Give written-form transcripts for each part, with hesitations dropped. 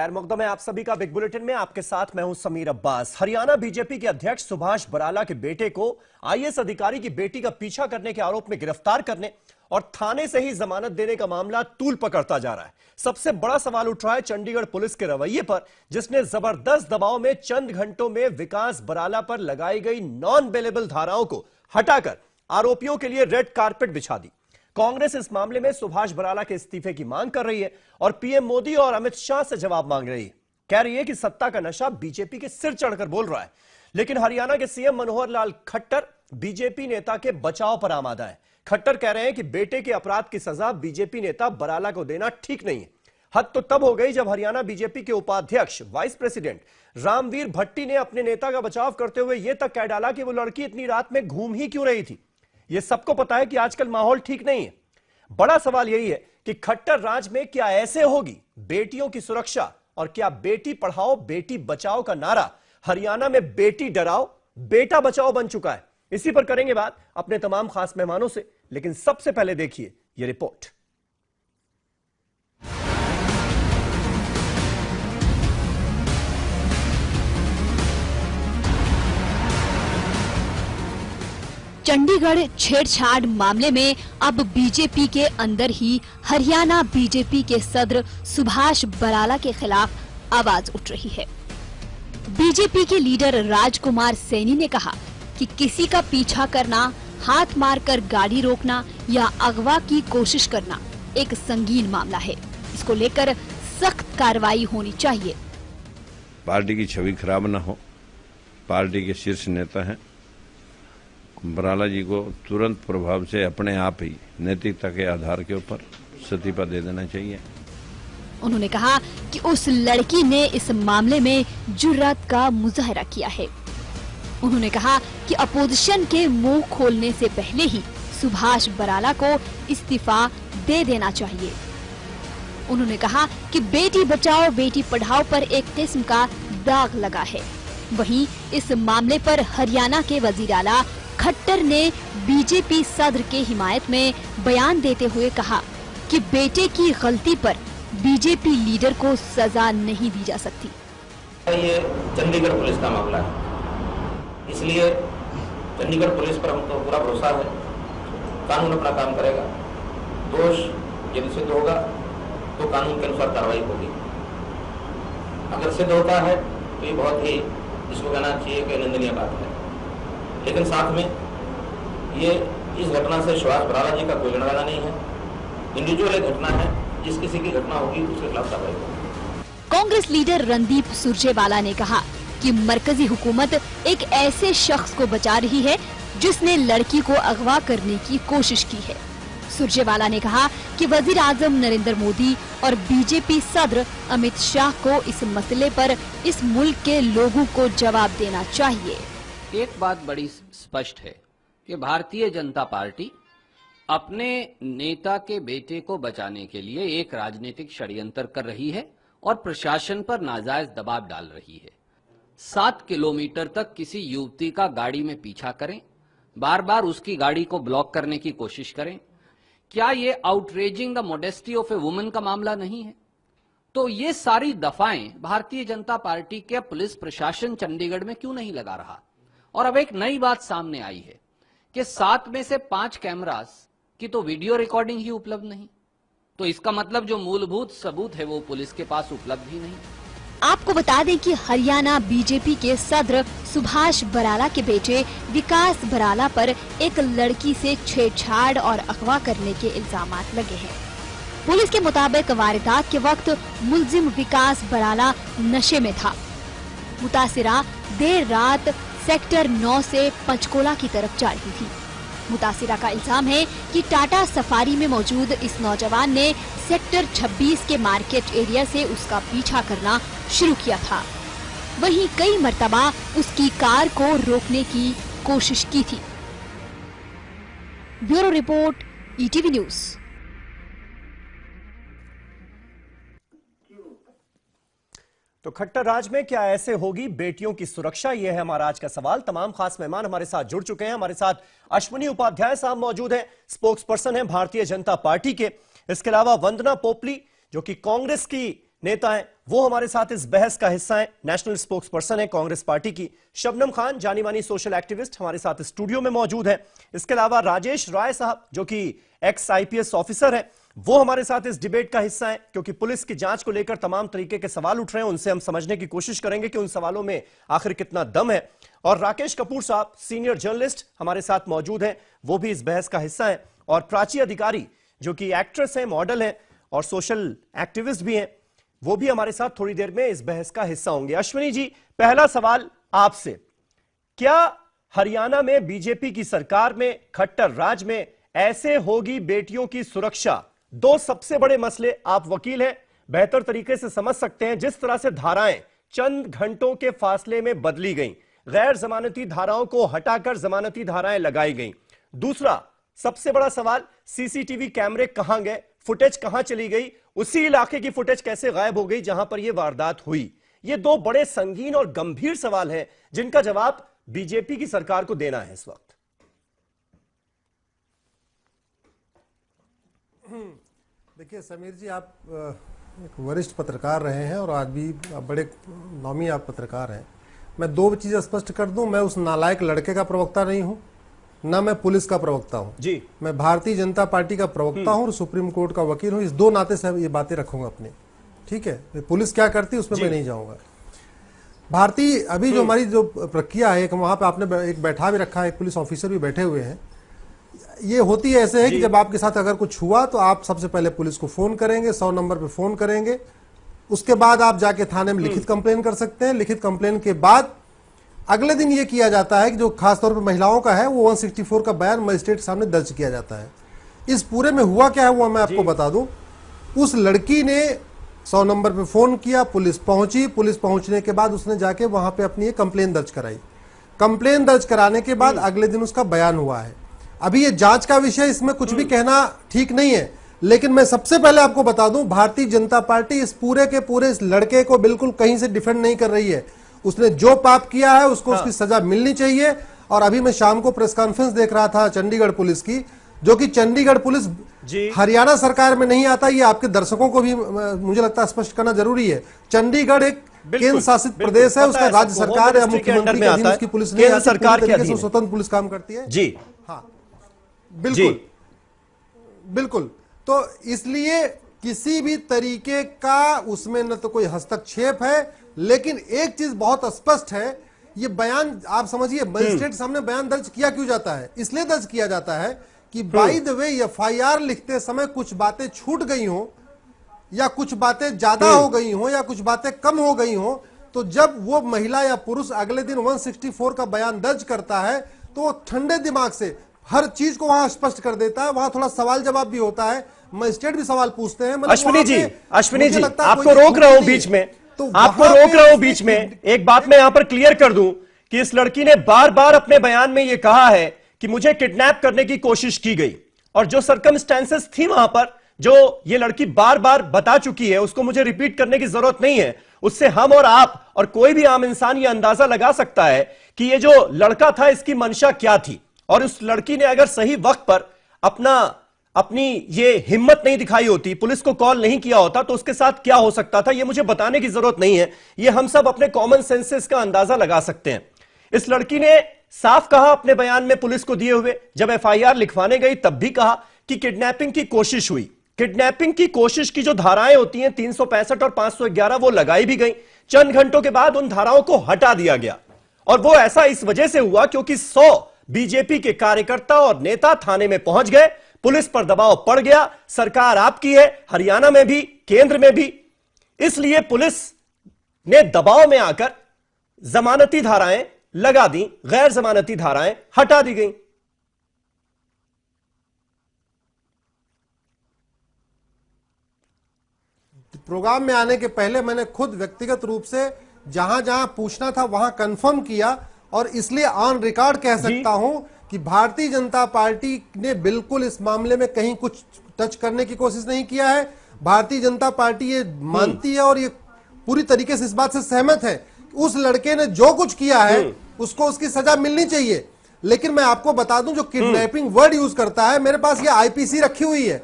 खैर मकदम है आप सभी का बिग बुलेटिन में। आपके साथ मैं हूं समीर अब्बास। हरियाणा बीजेपी के अध्यक्ष सुभाष बराला के बेटे को आईएएस अधिकारी की बेटी का पीछा करने के आरोप में गिरफ्तार करने और थाने से ही जमानत देने का मामला तूल पकड़ता जा रहा है। सबसे बड़ा सवाल उठ रहा है चंडीगढ़ पुलिस के रवैये पर, जिसने जबरदस्त दबाव में चंद घंटों में विकास बराला पर लगाई गई नॉन बेलेबल धाराओं को हटाकर आरोपियों के लिए रेड कारपेट बिछा दी। कांग्रेस इस मामले में सुभाष बराला के इस्तीफे की मांग कर रही है और पीएम मोदी और अमित शाह से जवाब मांग रही है। कह रही है कि सत्ता का नशा बीजेपी के सिर चढ़कर बोल रहा है। लेकिन हरियाणा के सीएम मनोहर लाल खट्टर बीजेपी नेता के बचाव पर आमादा है। खट्टर कह रहे हैं कि बेटे के अपराध की सजा बीजेपी नेता बराला को देना ठीक नहीं है। हद तो तब हो गई जब हरियाणा बीजेपी के उपाध्यक्ष वाइस प्रेसिडेंट रामवीर भट्टी ने अपने नेता का बचाव करते हुए यह तक कह डाला कि वो लड़की इतनी रात में घूम ही क्यों रही थी। यह सबको पता है कि आजकल माहौल ठीक नहीं है। बड़ा सवाल यही है कि खट्टर राज में क्या ऐसे होगी बेटियों की सुरक्षा, और क्या बेटी पढ़ाओ बेटी बचाओ का नारा हरियाणा में बेटी डराओ बेटा बचाओ बन चुका है। इसी पर करेंगे बात अपने तमाम खास मेहमानों से, लेकिन सबसे पहले देखिए यह रिपोर्ट। चंडीगढ़ छेड़छाड़ मामले में अब बीजेपी के अंदर ही हरियाणा बीजेपी के सदर सुभाष बराला के खिलाफ आवाज उठ रही है। बीजेपी के लीडर राजकुमार सैनी ने कहा कि किसी का पीछा करना, हाथ मारकर गाड़ी रोकना या अगवा की कोशिश करना एक संगीन मामला है। इसको लेकर सख्त कार्रवाई होनी चाहिए। पार्टी की छवि खराब न हो। पार्टी के शीर्ष नेता हैं, बराला जी को तुरंत प्रभाव से अपने आप ही नैतिकता के आधार के ऊपर इस्तीफा दे देना चाहिए। उन्होंने कहा कि उस लड़की ने इस मामले में जुर्रत का मुजाहरा किया है। उन्होंने कहा कि अपोजिशन के मुंह खोलने से पहले ही सुभाष बराला को इस्तीफा दे देना चाहिए। उन्होंने कहा कि बेटी बचाओ बेटी पढ़ाओ पर एक किस्म का दाग लगा है। वहीं इस मामले पर हरियाणा के वजीर आला खट्टर ने बीजेपी सदर के हिमायत में बयान देते हुए कहा कि बेटे की गलती पर बीजेपी लीडर को सजा नहीं दी जा सकती। ये चंडीगढ़ पुलिस का मामला है, इसलिए चंडीगढ़ पुलिस पर हमको पूरा भरोसा है। कानून अपना काम करेगा। दोष यदि सिद्ध होगा तो कानून के अनुसार कार्रवाई होगी। अगर सिद्ध होता है तो ये बहुत ही, इसको कहना चाहिए कि निंदनीय बात है। लेकिन साथ में ये इस घटना से सुभाष बराला जी का कोई लेना देना नहीं है। इंडिविजुअल एक घटना है, जिस किसी की घटना होगी उसके खिलाफ कार्रवाई होगी। कांग्रेस लीडर रणदीप सुरजेवाला ने कहा कि मरकजी हुकूमत एक ऐसे शख्स को बचा रही है जिसने लड़की को अगवा करने की कोशिश की है। सुरजेवाला ने कहा कि वजीर आजम नरेंद्र मोदी और बीजेपी सदर अमित शाह को इस मसले पर इस मुल्क के लोगों को जवाब देना चाहिए। एक बात बड़ी स्पष्ट है कि भारतीय जनता पार्टी अपने नेता के बेटे को बचाने के लिए एक राजनीतिक षड्यंत्र कर रही है और प्रशासन पर नाजायज दबाव डाल रही है। 7 किलोमीटर तक किसी युवती का गाड़ी में पीछा करें, बार बार उसकी गाड़ी को ब्लॉक करने की कोशिश करें। क्या ये outraging the modesty of a woman का मामला नहीं है? तो ये सारी दफाएं भारतीय जनता पार्टी के पुलिस प्रशासन चंडीगढ़ में क्यों नहीं लगा रहा? और अब एक नई बात सामने आई है कि 7 में से 5 कैमरास की तो वीडियो रिकॉर्डिंग ही उपलब्ध नहीं। तो इसका मतलब जो मूलभूत सबूत है वो पुलिस के पास उपलब्ध ही नहीं। आपको बता दें कि हरियाणा बीजेपी के सदर सुभाष बराला के बेटे विकास बराला पर एक लड़की से छेड़छाड़ और अगवा करने के इल्जामात लगे हैं। पुलिस के मुताबिक वारदात के वक्त मुलजिम विकास बराला नशे में था। मुतासिरा देर रात सेक्टर 9 से पंचकोला की तरफ जा रही थी। मुतासिरा का इल्जाम है कि टाटा सफारी में मौजूद इस नौजवान ने सेक्टर 26 के मार्केट एरिया से उसका पीछा करना शुरू किया था। वहीं कई मर्तबा उसकी कार को रोकने की कोशिश की थी। Bureau report, ETV news. तो खट्टर राज में क्या ऐसे होगी बेटियों की सुरक्षा, यह है हमारा आज का सवाल। तमाम खास मेहमान हमारे साथ जुड़ चुके हैं। हमारे साथ अश्विनी उपाध्याय साहब मौजूद हैं, स्पोक्स पर्सन हैं भारतीय जनता पार्टी के। इसके अलावा वंदना पोपली जो कि कांग्रेस की नेता हैं, वो हमारे साथ इस बहस का हिस्सा है। नेशनल स्पोक्स पर्सन है कांग्रेस पार्टी की शबनम खान, जानी मानी सोशल एक्टिविस्ट, हमारे साथ स्टूडियो में मौजूद है। इसके अलावा राजेश राय साहब जो कि एक्स IPS ऑफिसर है, वो हमारे साथ इस डिबेट का हिस्सा है, क्योंकि पुलिस की जांच को लेकर तमाम तरीके के सवाल उठ रहे हैं। उनसे हम समझने की कोशिश करेंगे कि उन सवालों में आखिर कितना दम है। और राकेश कपूर साहब सीनियर जर्नलिस्ट हमारे साथ मौजूद हैं, वो भी इस बहस का हिस्सा है। और प्राची अधिकारी जो कि एक्ट्रेस है, मॉडल है और सोशल एक्टिविस्ट भी हैं, वो भी हमारे साथ थोड़ी देर में इस बहस का हिस्सा होंगे। अश्विनी जी, पहला सवाल आपसे, क्या हरियाणा में बीजेपी की सरकार में, खट्टर राज में ऐसे होगी बेटियों की सुरक्षा? दो सबसे बड़े मसले, आप वकील हैं, बेहतर तरीके से समझ सकते हैं। जिस तरह से धाराएं चंद घंटों के फासले में बदली गईं, गैर जमानती धाराओं को हटाकर जमानती धाराएं लगाई गईं। दूसरा सबसे बड़ा सवाल, CCTV कैमरे कहां गए, फुटेज कहां चली गई, उसी इलाके की फुटेज कैसे गायब हो गई जहां पर यह वारदात हुई? ये दो बड़े संगीन और गंभीर सवाल हैं जिनका जवाब बीजेपी की सरकार को देना है इस वक्त। देखिए समीर जी, आप एक वरिष्ठ पत्रकार रहे हैं और आज भी आप बड़े नामी आप पत्रकार हैं। मैं दो चीजें स्पष्ट कर दूं, मैं उस नालायक लड़के का प्रवक्ता नहीं हूं, ना मैं पुलिस का प्रवक्ता हूं जी। मैं भारतीय जनता पार्टी का प्रवक्ता हूं और सुप्रीम कोर्ट का वकील हूं। इस दो नाते से ये बातें रखूंगा अपने, ठीक है। पुलिस क्या करती है उसमें मैं नहीं जाऊंगा। भारतीय अभी जो हमारी जो प्रक्रिया है, वहां पे आपने एक बैठा भी रखा है, एक पुलिस ऑफिसर भी बैठे हुए हैं। ये होती है ऐसे है कि जब आपके साथ अगर कुछ हुआ तो आप सबसे पहले पुलिस को फोन करेंगे, 100 नंबर पे फोन करेंगे। उसके बाद आप जाके थाने में लिखित कंप्लेन कर सकते हैं। लिखित कंप्लेन के बाद अगले दिन ये किया जाता है कि जो खासतौर पर महिलाओं का है, वो 164 का बयान मजिस्ट्रेट के सामने दर्ज किया जाता है। इस पूरे में हुआ क्या है वो मैं आपको बता दूं। उस लड़की ने 100 नंबर पे फोन किया, पुलिस पहुंची, पुलिस पहुंचने के बाद उसने जाके वहां पे अपनी एक कंप्लेन दर्ज कराई। कंप्लेन दर्ज कराने के बाद अगले दिन उसका बयान हुआ है। अभी ये जांच का विषय, इसमें कुछ भी कहना ठीक नहीं है, लेकिन मैं सबसे पहले आपको बता दूं, भारतीय जनता पार्टी इस पूरे के पूरे इस लड़के को बिल्कुल कहीं से डिफेंड नहीं कर रही है। उसने जो पाप किया है उसको उसकी सजा मिलनी चाहिए। और अभी मैं शाम को प्रेस कॉन्फ्रेंस देख रहा था चंडीगढ़ पुलिस की, जो कि चंडीगढ़ पुलिस हरियाणा सरकार में नहीं आता। ये आपके दर्शकों को भी मुझे लगता है स्पष्ट करना जरूरी है। चंडीगढ़ एक केंद्र शासित प्रदेश है, उसका राज्य सरकार या मुख्यमंत्री के अधीन उसकी पुलिस नहीं, सरकार के अधीन स्वतंत्र पुलिस काम करती है जी। हाँ बिल्कुल बिल्कुल। तो इसलिए किसी भी तरीके का उसमें न तो कोई हस्तक्षेप है, लेकिन एक चीज बहुत स्पष्ट है, ये बयान आप समझिए, मजिस्ट्रेट सामने बयान दर्ज किया क्यों जाता है? इसलिए दर्ज किया जाता है कि बाय द वे FIR लिखते समय कुछ बातें छूट गई हो, या कुछ बातें ज्यादा हो गई हो, या कुछ बातें कम हो गई हो, तो जब वो महिला या पुरुष अगले दिन 164 का बयान दर्ज करता है तो वो ठंडे दिमाग से हर चीज को वहां स्पष्ट कर देता है। वहां थोड़ा सवाल जवाब भी होता है, मजिस्ट्रेट भी सवाल पूछते हैं। अश्विनी जी, आपको रोक रहा हूं बीच में, आपको रोक रहा हूं बीच में। एक बात मैं यहां पर क्लियर कर दूं कि इस लड़की ने बार बार अपने बयान में यह कहा है कि मुझे किडनैप करने की कोशिश की गई, और जो सर्कमस्टेंसेस थी वहां पर, जो ये लड़की बार बार बता चुकी है, उसको मुझे रिपीट करने की जरूरत नहीं है। उससे हम और आप और कोई भी आम इंसान यह अंदाजा लगा सकता है कि ये जो लड़का था इसकी मंशा क्या थी। और उस लड़की ने अगर सही वक्त पर अपनी ये हिम्मत नहीं दिखाई होती, पुलिस को कॉल नहीं किया होता, तो उसके साथ क्या हो सकता था, ये मुझे बताने की जरूरत नहीं है। ये हम सब अपने कॉमन सेंस से इसका अंदाजा लगा सकते हैं। इस लड़की ने साफ कहा अपने बयान में पुलिस को दिए हुए, जब FIR लिखवाने गई तब भी कहा कि किडनैपिंग की कोशिश हुई। किडनैपिंग की कोशिश की जो धाराएं होती हैं 365 और 511, वो लगाई भी गई। चंद घंटों के बाद उन धाराओं को हटा दिया गया, और वो ऐसा इस वजह से हुआ क्योंकि 100 बीजेपी के कार्यकर्ता और नेता थाने में पहुंच गए, पुलिस पर दबाव पड़ गया। सरकार आपकी है, हरियाणा में भी, केंद्र में भी, इसलिए पुलिस ने दबाव में आकर जमानती धाराएं लगा दी, गैर जमानती धाराएं हटा दी गई। प्रोग्राम में आने के पहले मैंने खुद व्यक्तिगत रूप से जहां जहां पूछना था वहां कंफर्म किया, और इसलिए ऑन रिकॉर्ड कह सकता हूं कि भारतीय जनता पार्टी ने बिल्कुल इस मामले में कहीं कुछ टच करने की कोशिश नहीं किया है। भारतीय जनता पार्टी ये मानती है और ये पूरी तरीके से इस बात से सहमत है, उस लड़के ने जो कुछ किया है उसको उसकी सजा मिलनी चाहिए। लेकिन मैं आपको बता दूं, जो किडनैपिंग वर्ड यूज करता है, मेरे पास ये IPC रखी हुई है।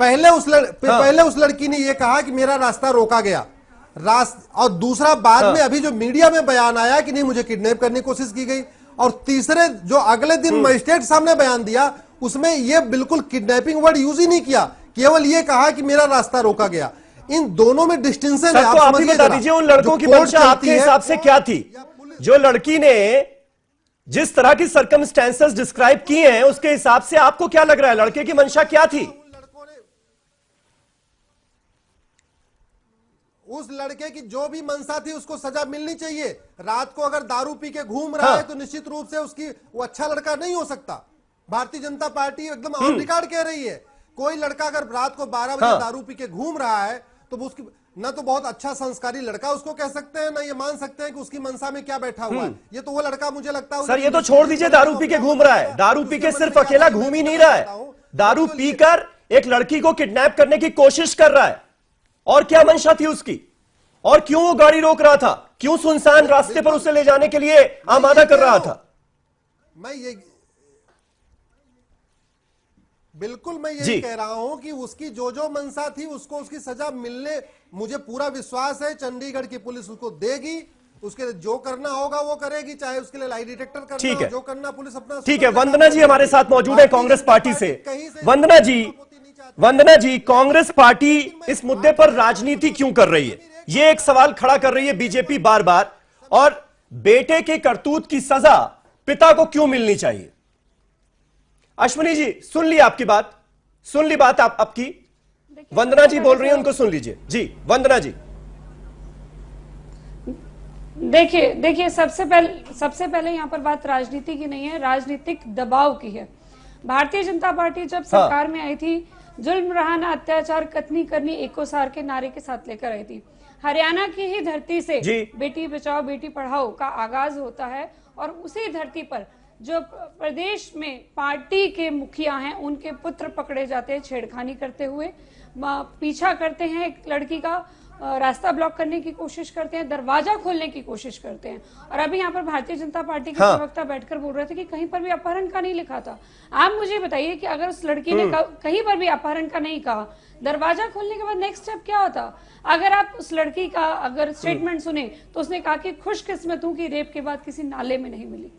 पहले उस लड़की ने यह कहा कि मेरा रास्ता रोका गया, और दूसरा बाद में अभी जो मीडिया में बयान आया कि नहीं मुझे किडनैप करने की कोशिश की गई, और तीसरे जो अगले दिन मजिस्ट्रेट सामने बयान दिया उसमें ये बिल्कुल किडनैपिंग वर्ड यूज ही नहीं किया, केवल ये कहा कि मेरा रास्ता रोका गया। इन दोनों में डिस्टिंक्शन है। आप ही बता दीजिए उन लड़कों की मंशा आपके हिसाब से क्या थी? जो लड़की ने जिस तरह की सर्कमस्टेंसेस डिस्क्राइब किए हैं उसके हिसाब से आपको क्या लग रहा है, लड़के की मंशा क्या थी? उस लड़के की जो भी मंशा थी उसको सजा मिलनी चाहिए। रात को अगर दारू पी के घूम रहा है तो निश्चित रूप से उसकी वो अच्छा लड़का नहीं हो सकता। भारतीय जनता पार्टी एकदम ऑन रिकॉर्ड कह रही है, कोई लड़का अगर रात को 12 बजे दारू पी के घूम रहा है तो उसकी ना तो बहुत अच्छा संस्कारी लड़का उसको कह सकते हैं, ना ये मान सकते हैं कि उसकी मनसा में क्या बैठा हुआ है। ये तो वो लड़का मुझे लगता है। सर ये तो छोड़ दीजिए दारू पी के घूम रहा है, दारू पी के सिर्फ अकेला घूम ही नहीं रहा है, दारू पीकर एक लड़की को किडनैप करने की कोशिश कर रहा है। और क्या मंशा थी उसकी, और क्यों वो गाड़ी रोक रहा था, क्यों सुनसान रास्ते पर उसे ले जाने के लिए आमादा कर रहा था? मैं यही कह रहा हूं कि उसकी जो मंशा थी उसको उसकी सजा मिलने, मुझे पूरा विश्वास है चंडीगढ़ की पुलिस उसको देगी, उसके जो करना होगा वो करेगी, चाहे उसके लिए लाई डिटेक्टर करना हो, जो करना पुलिस अपना। ठीक है, वंदना जी हमारे साथ मौजूद है कांग्रेस पार्टी से। वंदना जी, कांग्रेस पार्टी इस मुद्दे पर राजनीति क्यों कर रही है, ये एक सवाल खड़ा कर रही है बीजेपी बार बार, और बेटे के करतूत की सजा पिता को क्यों मिलनी चाहिए? अश्विनी जी सुन ली आपकी बात, सुन ली बात आपकी। वंदना जी बोल रही हैं, उनको सुन लीजिए। जी वंदना जी। देखिए सबसे पहले यहाँ पर बात राजनीति की नहीं है, राजनीतिक दबाव की है। भारतीय जनता पार्टी जब सरकार में आई थी, जुल्म रहाना अत्याचार कतनी करनी एकोसार के नारे के साथ लेकर आई थी। हरियाणा की ही धरती से बेटी बचाओ बेटी पढ़ाओ का आगाज होता है, और उसी धरती पर जो प्रदेश में पार्टी के मुखिया हैं उनके पुत्र पकड़े जाते हैं छेड़खानी करते हुए, पीछा करते हैं एक लड़की का, रास्ता ब्लॉक करने की कोशिश करते हैं, दरवाजा खोलने की कोशिश करते हैं। और अभी यहाँ पर भारतीय जनता पार्टी के प्रवक्ता बैठकर बोल रहे थे कि कहीं पर भी अपहरण का नहीं लिखा था। आप मुझे बताइए कि अगर उस लड़की ने कहीं पर भी अपहरण का नहीं कहा, दरवाजा खोलने के बाद नेक्स्ट स्टेप क्या होता? अगर आप उस लड़की का अगर स्टेटमेंट सुने तो उसने कहा कि खुशकिस्मत हूं कि रेप के बाद किसी नाले में नहीं मिली।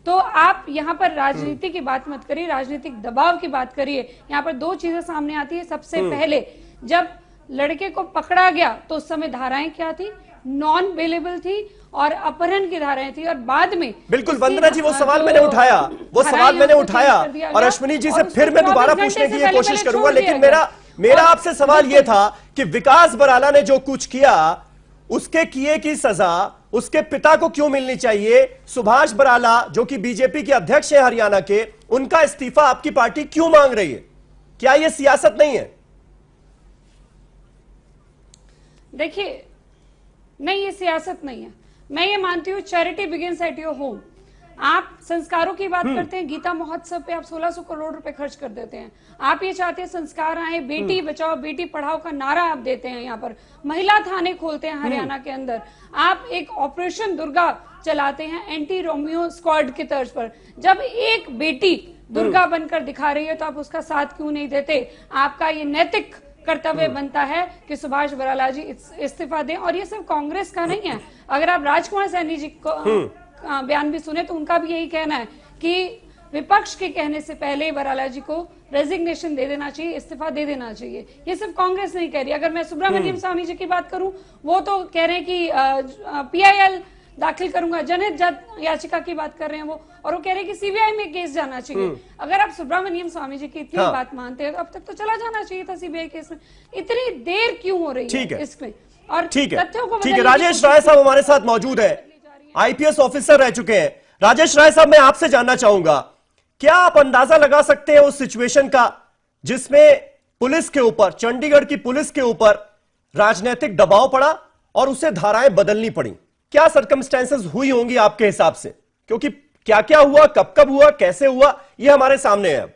तो आप यहाँ पर राजनीति की बात मत करिए, राजनीतिक दबाव की बात करिए। यहाँ पर दो चीजें सामने आती है। सबसे पहले जब लड़के को पकड़ा गया तो उस समय धाराएं क्या थी? नॉन बेलेबल थी और अपहरण की धाराएं थी, और बाद में बिल्कुल वंदना जी वो सवाल मैंने उठाया, और अश्विनी जी से फिर मैं दोबारा पूछने की कोशिश करूंगा, लेकिन मेरा आपसे सवाल यह था कि विकास बराला ने जो कुछ किया उसके किए की सजा उसके पिता को क्यों मिलनी चाहिए? सुभाष बराला जो कि बीजेपी के अध्यक्ष है हरियाणा के, उनका इस्तीफा आपकी पार्टी क्यों मांग रही है? क्या यह सियासत नहीं है? देखिए, नहीं ये सियासत नहीं है। मैं ये मानती हूँ charity begins at your home. आप संस्कारों की बात करते हैं, गीता महोत्सव पे आप 1600 करोड़ रुपए खर्च कर देते हैं। आप ये चाहते हैं संस्कार आए, बेटी बचाओ बेटी पढ़ाओ का नारा आप देते हैं, यहाँ पर महिला थाने खोलते हैं हरियाणा के अंदर, आप एक ऑपरेशन दुर्गा चलाते हैं एंटी रोमियो स्क्वाड की तर्ज पर। जब एक बेटी दुर्गा बनकर दिखा रही है तो आप उसका साथ क्यों नहीं देते? आपका ये नैतिक कर्तव्य बनता है कि सुभाष बराला जी इस्तीफा दें। और ये सिर्फ कांग्रेस का नहीं है, अगर आप राजकुमार सैनी जी को बयान भी सुने तो उनका भी यही कहना है कि विपक्ष के कहने से पहले बराला जी को रेजिग्नेशन दे देना चाहिए, इस्तीफा दे देना चाहिए। ये सिर्फ कांग्रेस नहीं कह रही। अगर मैं सुब्रमण्यम स्वामी जी की बात करूं, वो तो कह रहे हैं कि PIL दाखिल करूंगा, जनहित याचिका की बात कर रहे हैं वो, और वो कह रहे हैं कि CBI में केस जाना चाहिए। अगर आप सुब्रमण्यम स्वामी जी की इतनी बात मानते हैं तो अब तक तो चला जाना चाहिए था CBI केस में। इतनी देर क्यों हो रही है इसमें? और तथ्यों को ठीक है, राजेश राय साहब हमारे साथ मौजूद है, IPS ऑफिसर रह चुके हैं। राजेश राय साहब, मैं आपसे जानना चाहूंगा, क्या आप अंदाजा लगा सकते हैं उस सिचुएशन का जिसमें पुलिस के ऊपर, चंडीगढ़ की पुलिस के ऊपर राजनीतिक दबाव पड़ा और उसे धाराएं बदलनी पड़ी? क्या सर्कमस्टेंसेस हुई होंगी आपके हिसाब से? क्योंकि क्या क्या हुआ, कब कब हुआ, कैसे हुआ, यह हमारे सामने है अब।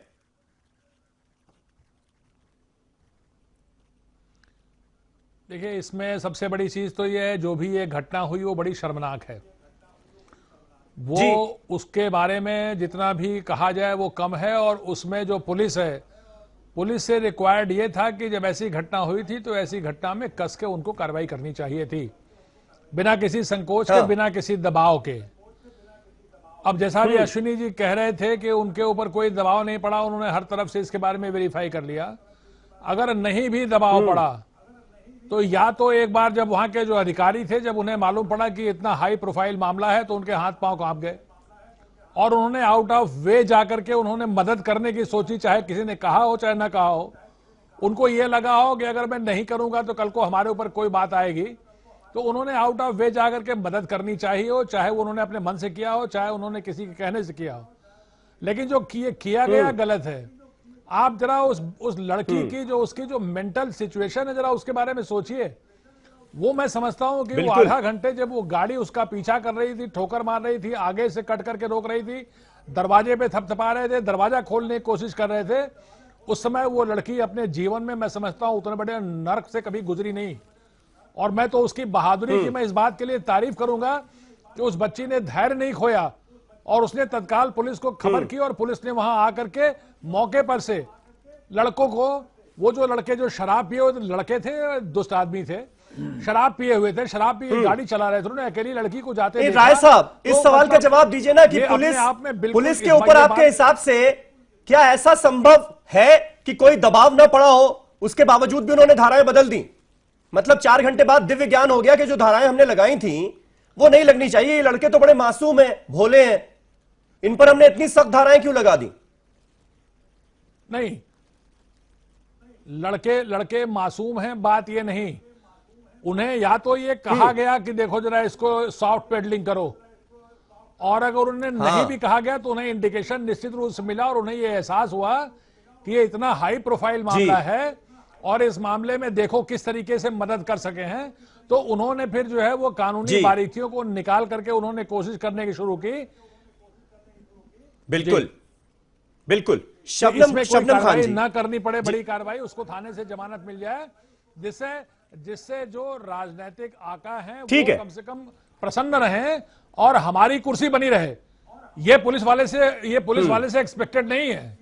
देखिए, इसमें सबसे बड़ी चीज तो यह है, जो भी ये घटना हुई वो बड़ी शर्मनाक है। वो उसके बारे में जितना भी कहा जाए वो कम है, और उसमें जो पुलिस है, पुलिस से रिक्वायर्ड ये था कि जब ऐसी घटना हुई थी तो ऐसी घटना में कस के उनको कार्रवाई करनी चाहिए थी, बिना किसी संकोच के, बिना किसी दबाव के। अब जैसा भी अश्विनी जी कह रहे थे कि उनके ऊपर कोई दबाव नहीं पड़ा, उन्होंने हर तरफ से इसके बारे में वेरीफाई कर लिया। अगर नहीं भी दबाव पड़ा तो या तो एक बार जब वहां के जो अधिकारी थे, जब उन्हें मालूम पड़ा कि इतना हाई प्रोफाइल मामला है, तो उनके हाथ पांव कांप गए और उन्होंने आउट ऑफ वे जाकर के उन्होंने मदद करने की सोची, चाहे किसी ने कहा हो चाहे ना कहा हो। उनको ये लगा हो कि अगर मैं नहीं करूंगा तो कल को हमारे ऊपर कोई बात आएगी, तो उन्होंने आउट ऑफ वे जाकर के मदद करनी चाहिए हो, चाहे वो उन्होंने अपने मन से किया हो, चाहे उन्होंने किसी के कहने से किया हो। लेकिन जो किया गया गलत है। आप जरा उस लड़की की जो उसकी जो मेंटल सिचुएशन है, जरा उसके बारे में सोचिए। वो मैं समझता हूं कि वो आधा घंटे जब वो गाड़ी उसका पीछा कर रही थी, ठोकर मार रही थी, आगे से कट करके रोक रही थी, दरवाजे पे थपथपा रहे थे, दरवाजा खोलने की कोशिश कर रहे थे, उस समय वो लड़की अपने जीवन में मैं समझता हूं उतने बड़े नर्क से कभी गुजरी नहीं। और मैं तो उसकी बहादुरी की मैं इस बात के लिए तारीफ करूंगा कि उस बच्ची ने धैर्य नहीं खोया और उसने तत्काल पुलिस को खबर की और पुलिस ने वहां आकर के मौके पर से लड़कों को, वो जो लड़के जो शराब पिए हुए लड़के थे, दुष्ट आदमी थे, शराब पिए हुए थे, शराब पी गाड़ी चला रहे थे, उन्होंने अकेली लड़की को जाते देखा। राय साहब, इस सवाल का जवाब दीजिए ना कि पुलिस के ऊपर आपके हिसाब से क्या ऐसा संभव है कि कोई दबाव ना पड़ा हो, उसके बावजूद भी उन्होंने धाराएं बदल दी? मतलब 4 घंटे बाद दिव्य ज्ञान हो गया कि जो धाराएं हमने लगाई थी वो नहीं लगनी चाहिए, ये लड़के तो बड़े मासूम हैं, भोले हैं, इन पर हमने इतनी सख्त धाराएं क्यों लगा दी? नहीं, लड़के मासूम हैं, बात ये नहीं। उन्हें या तो ये कहा गया कि देखो जरा इसको सॉफ्ट पेडलिंग करो, और अगर उन्हें नहीं भी कहा गया तो उन्हें इंडिकेशन निश्चित रूप से मिला और उन्हें ये एहसास हुआ कि ये इतना हाई प्रोफाइल मामला है और इस मामले में देखो किस तरीके से मदद कर सके हैं, तो उन्होंने फिर जो है वो कानूनी बारीकियों को निकाल करके उन्होंने कोशिश करने की शुरू की। बिल्कुल बिल्कुल। शबनम खान जी, ना करनी पड़े बड़ी कार्रवाई, उसको थाने से जमानत मिल जाए, जिससे जो राजनीतिक आका हैं वो कम से कम प्रसन्न रहें और हमारी कुर्सी बनी रहे। ये पुलिस वाले से एक्सपेक्टेड नहीं है।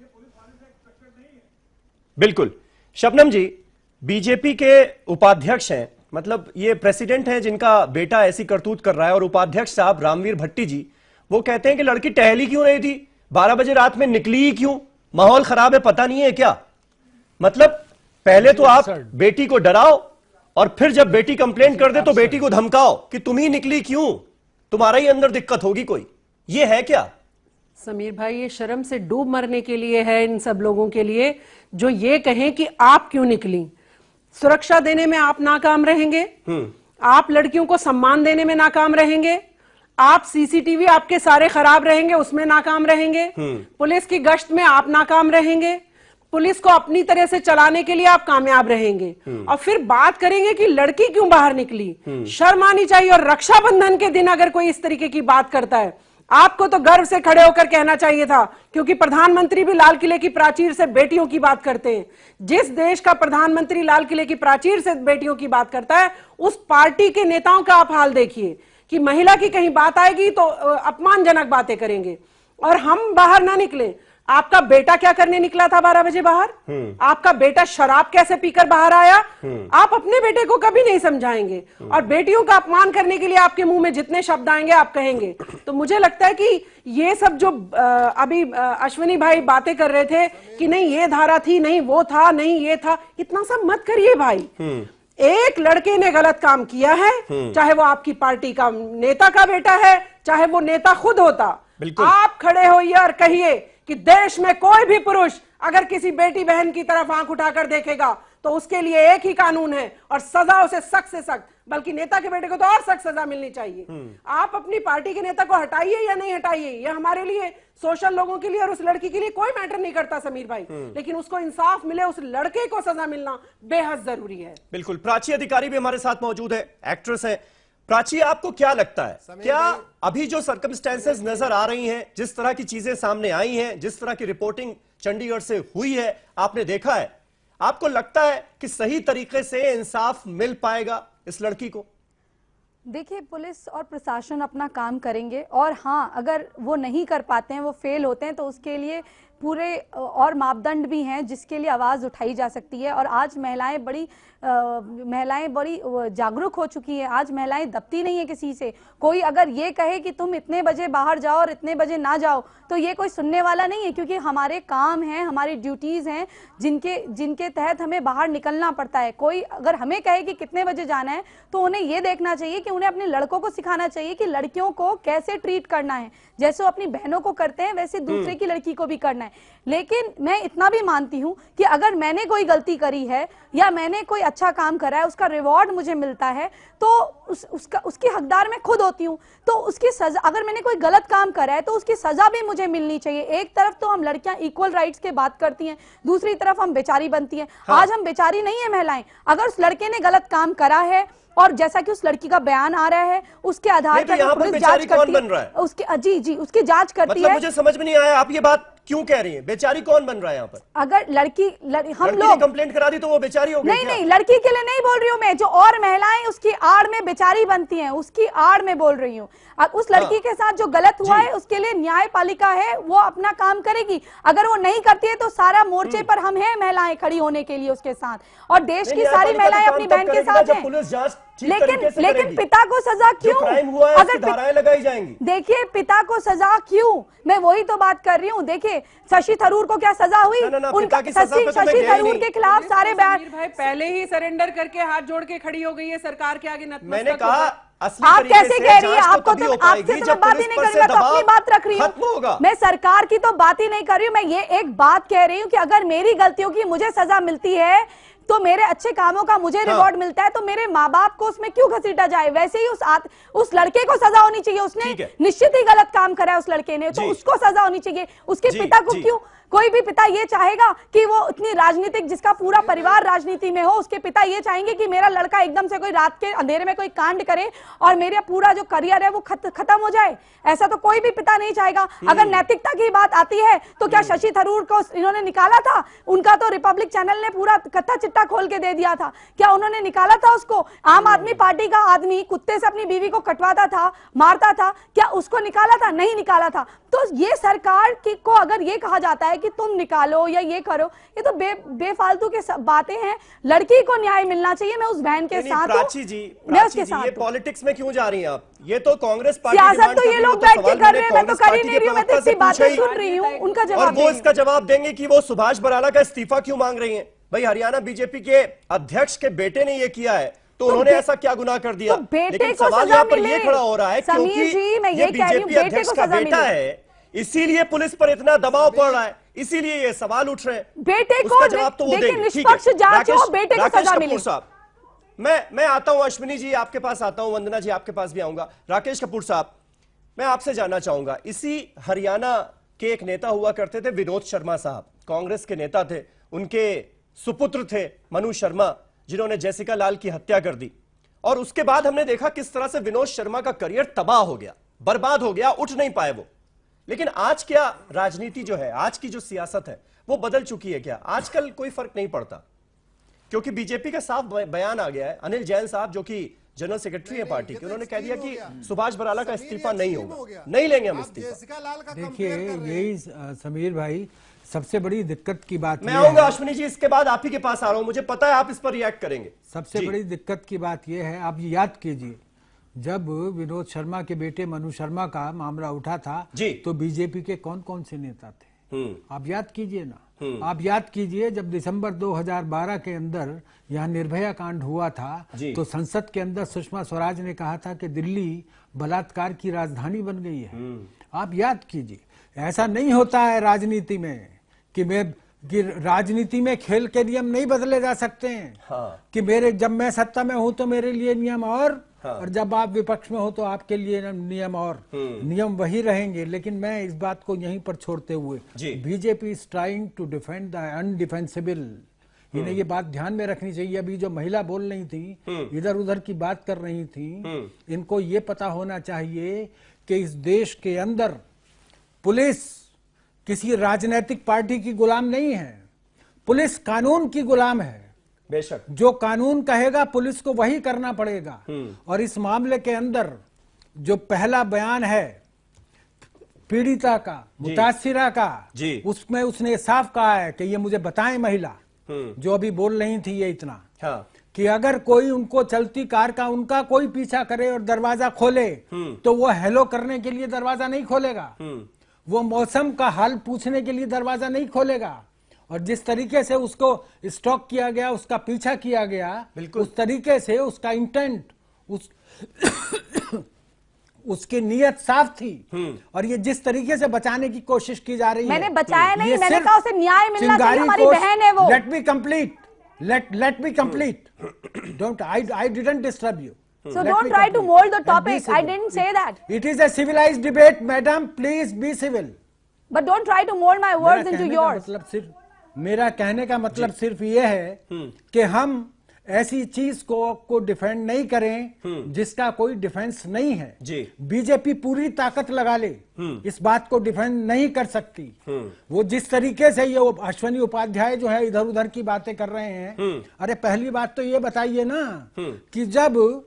बिल्कुल। शबनम जी, बीजेपी के उपाध्यक्ष हैं, मतलब ये प्रेसिडेंट हैं जिनका बेटा ऐसी करतूत कर रहा है, और उपाध्यक्ष साहब रामवीर भट्टी जी वो कहते हैं कि लड़की टहली क्यों रही थी, 12 बजे रात में निकली ही क्यों, माहौल खराब है पता नहीं है क्या? मतलब पहले तो आप बेटी को डराओ और फिर जब बेटी कंप्लेंट कर दे तो बेटी को धमकाओ कि तुम ही निकली क्यों, तुम्हारा ही अंदर दिक्कत होगी कोई। ये है क्या समीर भाई? ये शर्म से डूब मरने के लिए है इन सब लोगों के लिए जो ये कहें कि आप क्यों निकली। सुरक्षा देने में आप नाकाम रहेंगे, आप लड़कियों को सम्मान देने में नाकाम रहेंगे, आप सीसीटीवी आपके सारे खराब रहेंगे उसमें नाकाम रहेंगे, पुलिस की गश्त में आप नाकाम रहेंगे, पुलिस को अपनी तरह से चलाने के लिए आप कामयाब रहेंगे, और फिर बात करेंगे कि लड़की क्यों बाहर निकली। शर्म आनी चाहिए। और रक्षाबंधन के दिन अगर कोई इस तरीके की बात करता है, आपको तो गर्व से खड़े होकर कहना चाहिए था, क्योंकि प्रधानमंत्री भी लाल किले की प्राचीर से बेटियों की बात करते हैं। जिस देश का प्रधानमंत्री लाल किले की प्राचीर से बेटियों की बात करता है, उस पार्टी के नेताओं का आप हाल देखिए कि महिला की कहीं बात आएगी तो अपमानजनक बातें करेंगे। और हम बाहर ना निकले। आपका बेटा क्या करने निकला था 12 बजे बाहर? आपका बेटा शराब कैसे पीकर बाहर आया? आप अपने बेटे को कभी नहीं समझाएंगे, और बेटियों का अपमान करने के लिए आपके मुंह में जितने शब्द आएंगे आप कहेंगे। तो मुझे लगता है कि ये सब जो अभी अश्विनी भाई बातें कर रहे थे कि नहीं ये धारा थी, नहीं वो था, नहीं ये था, इतना सब मत करिए भाई। एक लड़के ने गलत काम किया है, चाहे वो आपकी पार्टी का नेता का बेटा है, चाहे वो नेता खुद होता, आप खड़े होइए और कहिए कि देश में कोई भी पुरुष अगर किसी बेटी बहन की तरफ आंख उठाकर देखेगा तो उसके लिए एक ही कानून है, और सजा उसे सख्त से सख्त, बल्कि नेता के बेटे को तो और सख्त सजा मिलनी चाहिए। आप अपनी पार्टी के नेता को हटाइए या नहीं हटाइए, यह हमारे लिए, सोशल लोगों के लिए और उस लड़की के लिए कोई मैटर नहीं करता समीर भाई, लेकिन उसको इंसाफ मिले, उस लड़के को सजा मिलना बेहद जरूरी है। बिल्कुल। प्राची अधिकारी भी हमारे साथ मौजूद है, एक्ट्रेस है। प्राची, आपको क्या लगता है, क्या अभी जो सर्कमस्टेंसेस नजर आ रही हैं, जिस तरह की चीजें सामने आई हैं, जिस तरह की रिपोर्टिंग चंडीगढ़ से हुई है, आपने देखा है, आपको लगता है कि सही तरीके से इंसाफ मिल पाएगा इस लड़की को? देखिए, पुलिस और प्रशासन अपना काम करेंगे, और हाँ, अगर वो नहीं कर पाते हैं, वो फेल होते हैं, तो उसके लिए पूरे और मापदंड भी हैं जिसके लिए आवाज उठाई जा सकती है। और आज महिलाएं बड़ी जागरूक हो चुकी हैं। आज महिलाएं दबती नहीं है किसी से। कोई अगर ये कहे कि तुम इतने बजे बाहर जाओ और इतने बजे ना जाओ तो ये कोई सुनने वाला नहीं है, क्योंकि हमारे काम हैं, हमारी ड्यूटीज हैं जिनके तहत हमें बाहर निकलना पड़ता है। कोई अगर हमें कहे कि कितने बजे जाना है तो उन्हें ये देखना चाहिए कि उन्हें अपने लड़कों को सिखाना चाहिए कि लड़कियों को कैसे ट्रीट करना है। जैसे वो अपनी बहनों को करते हैं वैसे दूसरे की लड़की को भी करना है। लेकिन मैं इतना भी मानती हूं कि अगर मैंने कोई गलती करी है या मैंने कोई अच्छा काम करा है, उसका रिवॉर्ड मुझे मिलता है तो उसकी हकदार मैं खुद होती हूं। तो उसकी सजा, अगर मैंने कोई गलत काम करा है तो उसकी सजा भी मुझे मिलनी चाहिए। एक तरफ तो हम लड़कियां इक्वल राइट्स की बात करती हैं, दूसरी तरफ हम बेचारी बनती हैं। हाँ। आज हम बेचारी नहीं है महिलाएं। अगर उस लड़के ने गलत काम करा है और जैसा कि उस लड़की का बयान आ रहा है उसके आधार पर पुलिस जांच करती है, उसके जी उसकी जांच करती है। मुझे समझ में नहीं आया आप ये बात क्यों कह रही हैं? बेचारी कौन बन रहा है यहाँ पर? अगर हम लोग कंप्लेंट करा दी तो वो बेचारी हो गई? नहीं, लड़की के लिए नहीं बोल रही हूँ मैं। जो और महिलाएं उसकी आड़ में बेचारी बनती हैं, उसकी आड़ में बोल रही हूँ। उस लड़की के साथ जो गलत हुआ है उसके लिए न्यायपालिका है, वो अपना काम करेगी। अगर वो नहीं करती है तो सारा मोर्चे पर हम हैं महिलाएं खड़ी होने के लिए उसके साथ, और देश की सारी महिलाएं अपनी बहन के साथ हैं। पुलिस जांच लेकिन पिता को सजा क्यों? क्राइम हुआ है उसकी धाराएं लगाई जाएंगी। देखिए पिता को सजा क्यों, मैं वही तो बात कर रही हूँ। देखिए शशि थरूर को क्या सजा हुई? उनका शशि थरूर के खिलाफ सारे बयान। भाई पहले ही सरेंडर करके हाथ जोड़ के खड़ी हो गई है सरकार के आगे नतमस्तक। मैंने कहा आप कैसे कह रही है? आपको तो आपसे तो मैं बात ही नहीं कर रही, मैं तो अपनी बात रख रही हूँ। मैं सरकार की तो बात ही नहीं कर रही हूँ। मैं ये एक बात कह रही हूँ कि अगर मेरी गलतियों की मुझे सजा मिलती है तो मेरे अच्छे कामों का मुझे रिवॉर्ड मिलता है, तो मेरे माँ बाप को उसमें क्यों घसीटा जाए? वैसे ही उस लड़के को सजा होनी चाहिए। उसने निश्चित ही गलत काम करा है उस लड़के ने, तो उसको सजा होनी चाहिए। उसके पिता को क्यों? कोई भी पिता ये चाहेगा कि वो इतनी राजनीतिक, जिसका पूरा परिवार राजनीति में हो, उसके पिता ये चाहेंगे कि मेरा लड़का एकदम से कोई रात के अंधेरे में कोई कांड करे और मेरा पूरा जो करियर है वो खत्म हो जाए? ऐसा तो कोई भी पिता नहीं चाहेगा। अगर नैतिकता की बात आती है तो क्या शशि थरूर को इन्होंने निकाला था? उनका तो रिपब्लिक चैनल ने पूरा कथा चिट्ठा खोल के दे दिया था। क्या उन्होंने निकाला था उसको? आम आदमी पार्टी का आदमी कुत्ते से अपनी बीवी को कटवाता था, मारता था, क्या उसको निकाला था? नहीं निकाला था। तो ये सरकार को अगर ये कहा जाता है कि तुम निकालो या ये करो, ये तो बेफालतू के बातें हैं। लड़की को न्याय मिलना चाहिए। मैं उस बहन के साथ हूं। ये पॉलिटिक्स में क्यों जा रही हैं आप? ये तो कांग्रेस पार्टी सियासत तो ये लोग बैठ के कर रहे हैं, मैं तो कर ही नहीं रही हूं। मैं तो इसी बातें सुन रही हूं, उनका जवाब। और वो इसका जवाब देंगे कि वो सुभाष बराला का इस्तीफा क्यों मांग रही हैं? भाई हरियाणा बीजेपी के अध्यक्ष के बेटे ने ये किया है तो उन्होंने ऐसा क्या गुनाह कर दिया? लेकिन सवाल यहाँ पर ये खड़ा हो रहा है क्योंकि ये बीजेपी अध्यक्ष का बेटा है, इसीलिए पुलिस पर इतना दबाव पड़ रहा है, इसीलिए ये सवाल उठ रहे हैं। बेटे को जवाब तो वो देंगे। निष्पक्ष जांच हो, बेटे को सजा मिले। मैं आता हूं, अश्विनी जी आपके पास आता हूं, वंदना जी आपके पास भी आऊंगा। राकेश कपूर साहब, मैं आपसे जानना चाहूंगा, इसी हरियाणा के एक नेता हुआ करते थे विनोद शर्मा साहब, कांग्रेस के नेता थे। उनके सुपुत्र थे मनु शर्मा, जिन्होंने जैसिका लाल की हत्या कर दी। और उसके बाद हमने देखा किस तरह से विनोद शर्मा का करियर तबाह हो गया, बर्बाद हो गया, उठ नहीं पाए वो। लेकिन आज क्या राजनीति जो है, आज की जो सियासत है वो बदल चुकी है क्या? आजकल कोई फर्क नहीं पड़ता क्योंकि बीजेपी का साफ बयान आ गया है। अनिल जैन साहब जो कि जनरल सेक्रेटरी है पार्टी के, उन्होंने कह दिया कि सुभाष बराला का इस्तीफा नहीं होगा, नहीं लेंगे हम इस्तीफा। देखिए यही समीर भाई सबसे बड़ी दिक्कत की बात, मैं आऊंगा अश्विनी जी, इसके बाद आप ही के पास आ रहा हूं, मुझे पता है आप इस पर रिएक्ट करेंगे। सबसे बड़ी दिक्कत की बात यह है, आप याद कीजिए जब विनोद शर्मा के बेटे मनु शर्मा का मामला उठा था तो बीजेपी के कौन कौन से नेता थे? आप याद कीजिए ना। आप याद कीजिए जब दिसंबर 2012 के अंदर यहाँ निर्भया कांड हुआ था तो संसद के अंदर सुषमा स्वराज ने कहा था कि दिल्ली बलात्कार की राजधानी बन गई है। आप याद कीजिए, ऐसा नहीं होता है राजनीति में कि राजनीति में खेल के नियम नहीं बदले जा सकते हैं। कि जब मैं सत्ता में हूं तो मेरे लिए नियम और जब आप विपक्ष में हो तो आपके लिए नियम और नियम वही रहेंगे। लेकिन मैं इस बात को यहीं पर छोड़ते हुए, BJP is trying to defend the undefensible. इन्हें ये बात ध्यान में रखनी चाहिए। अभी जो महिला बोल रही थी, इधर उधर की बात कर रही थी, इनको ये पता होना चाहिए कि इस देश के अंदर पुलिस किसी राजनीतिक पार्टी की गुलाम नहीं है। पुलिस कानून की गुलाम है। बेशक जो कानून कहेगा पुलिस को वही करना पड़ेगा। और इस मामले के अंदर जो पहला बयान है पीड़िता का, मुतासिरा का, उसमें उसने साफ कहा है कि ये मुझे बताएं महिला जो अभी बोल रही थी ये इतना, कि अगर कोई उनको चलती कार का उनका कोई पीछा करे और दरवाजा खोले तो वो हेलो करने के लिए दरवाजा नहीं खोलेगा, वो मौसम का हाल पूछने के लिए दरवाजा नहीं खोलेगा। और जिस तरीके से उसको स्टॉक किया गया, उसका पीछा किया गया, उस तरीके से उसका इंटेंट, उसकी नीयत साफ थी। और ये जिस तरीके से बचाने की कोशिश की जा रही है, मैंने बचाया नहीं, मैंने कहा उसे न्याय मिलना चाहिए, हमारी बहन है वो। Let me complete, let me complete. Don't, I didn't disturb you. So don't try to mold the topic. I didn't say that. It is a civilized debate, madam. Please be civil. But don't try to mold my words into yours. मेरा कहने का मतलब सिर्फ ये है कि हम ऐसी चीज को डिफेंड नहीं करें जिसका कोई डिफेंस नहीं है। बीजेपी पूरी ताकत लगा ले, इस बात को डिफेंड नहीं कर सकती। वो जिस तरीके से ये अश्विनी उपाध्याय जो है इधर उधर की बातें कर रहे हैं, अरे पहली बात तो ये बताइए ना कि जब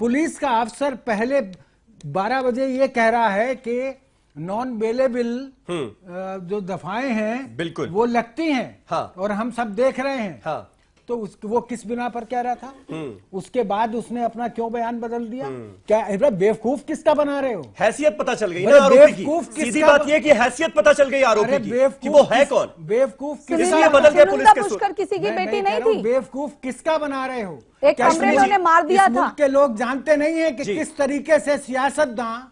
पुलिस का अफसर पहले 12 बजे ये कह रहा है कि नॉन बेलेबल जो दफाएं हैं बिल्कुल वो लगती हैं, और हम सब देख रहे हैं, तो वो किस बिना पर कह रहा था? उसके बाद उसने अपना क्यों बयान बदल दिया? क्या बेवकूफ किसका बना रहे हो? हैसियत पता चल गई ना आरोपी की। सीधी बात ये कि हैसियत पता चल गई आरोपी की कि वो है कौन। बेवकूफ किसलिए बदल गए पुलिस के पुष्कर किसी की बेटी नहीं थी। बेवकूफ किसका बना रहे हो? एक कमरेडों ने मार दिया था। के लोग जानते नहीं है कि किस तरीके से सियासतदान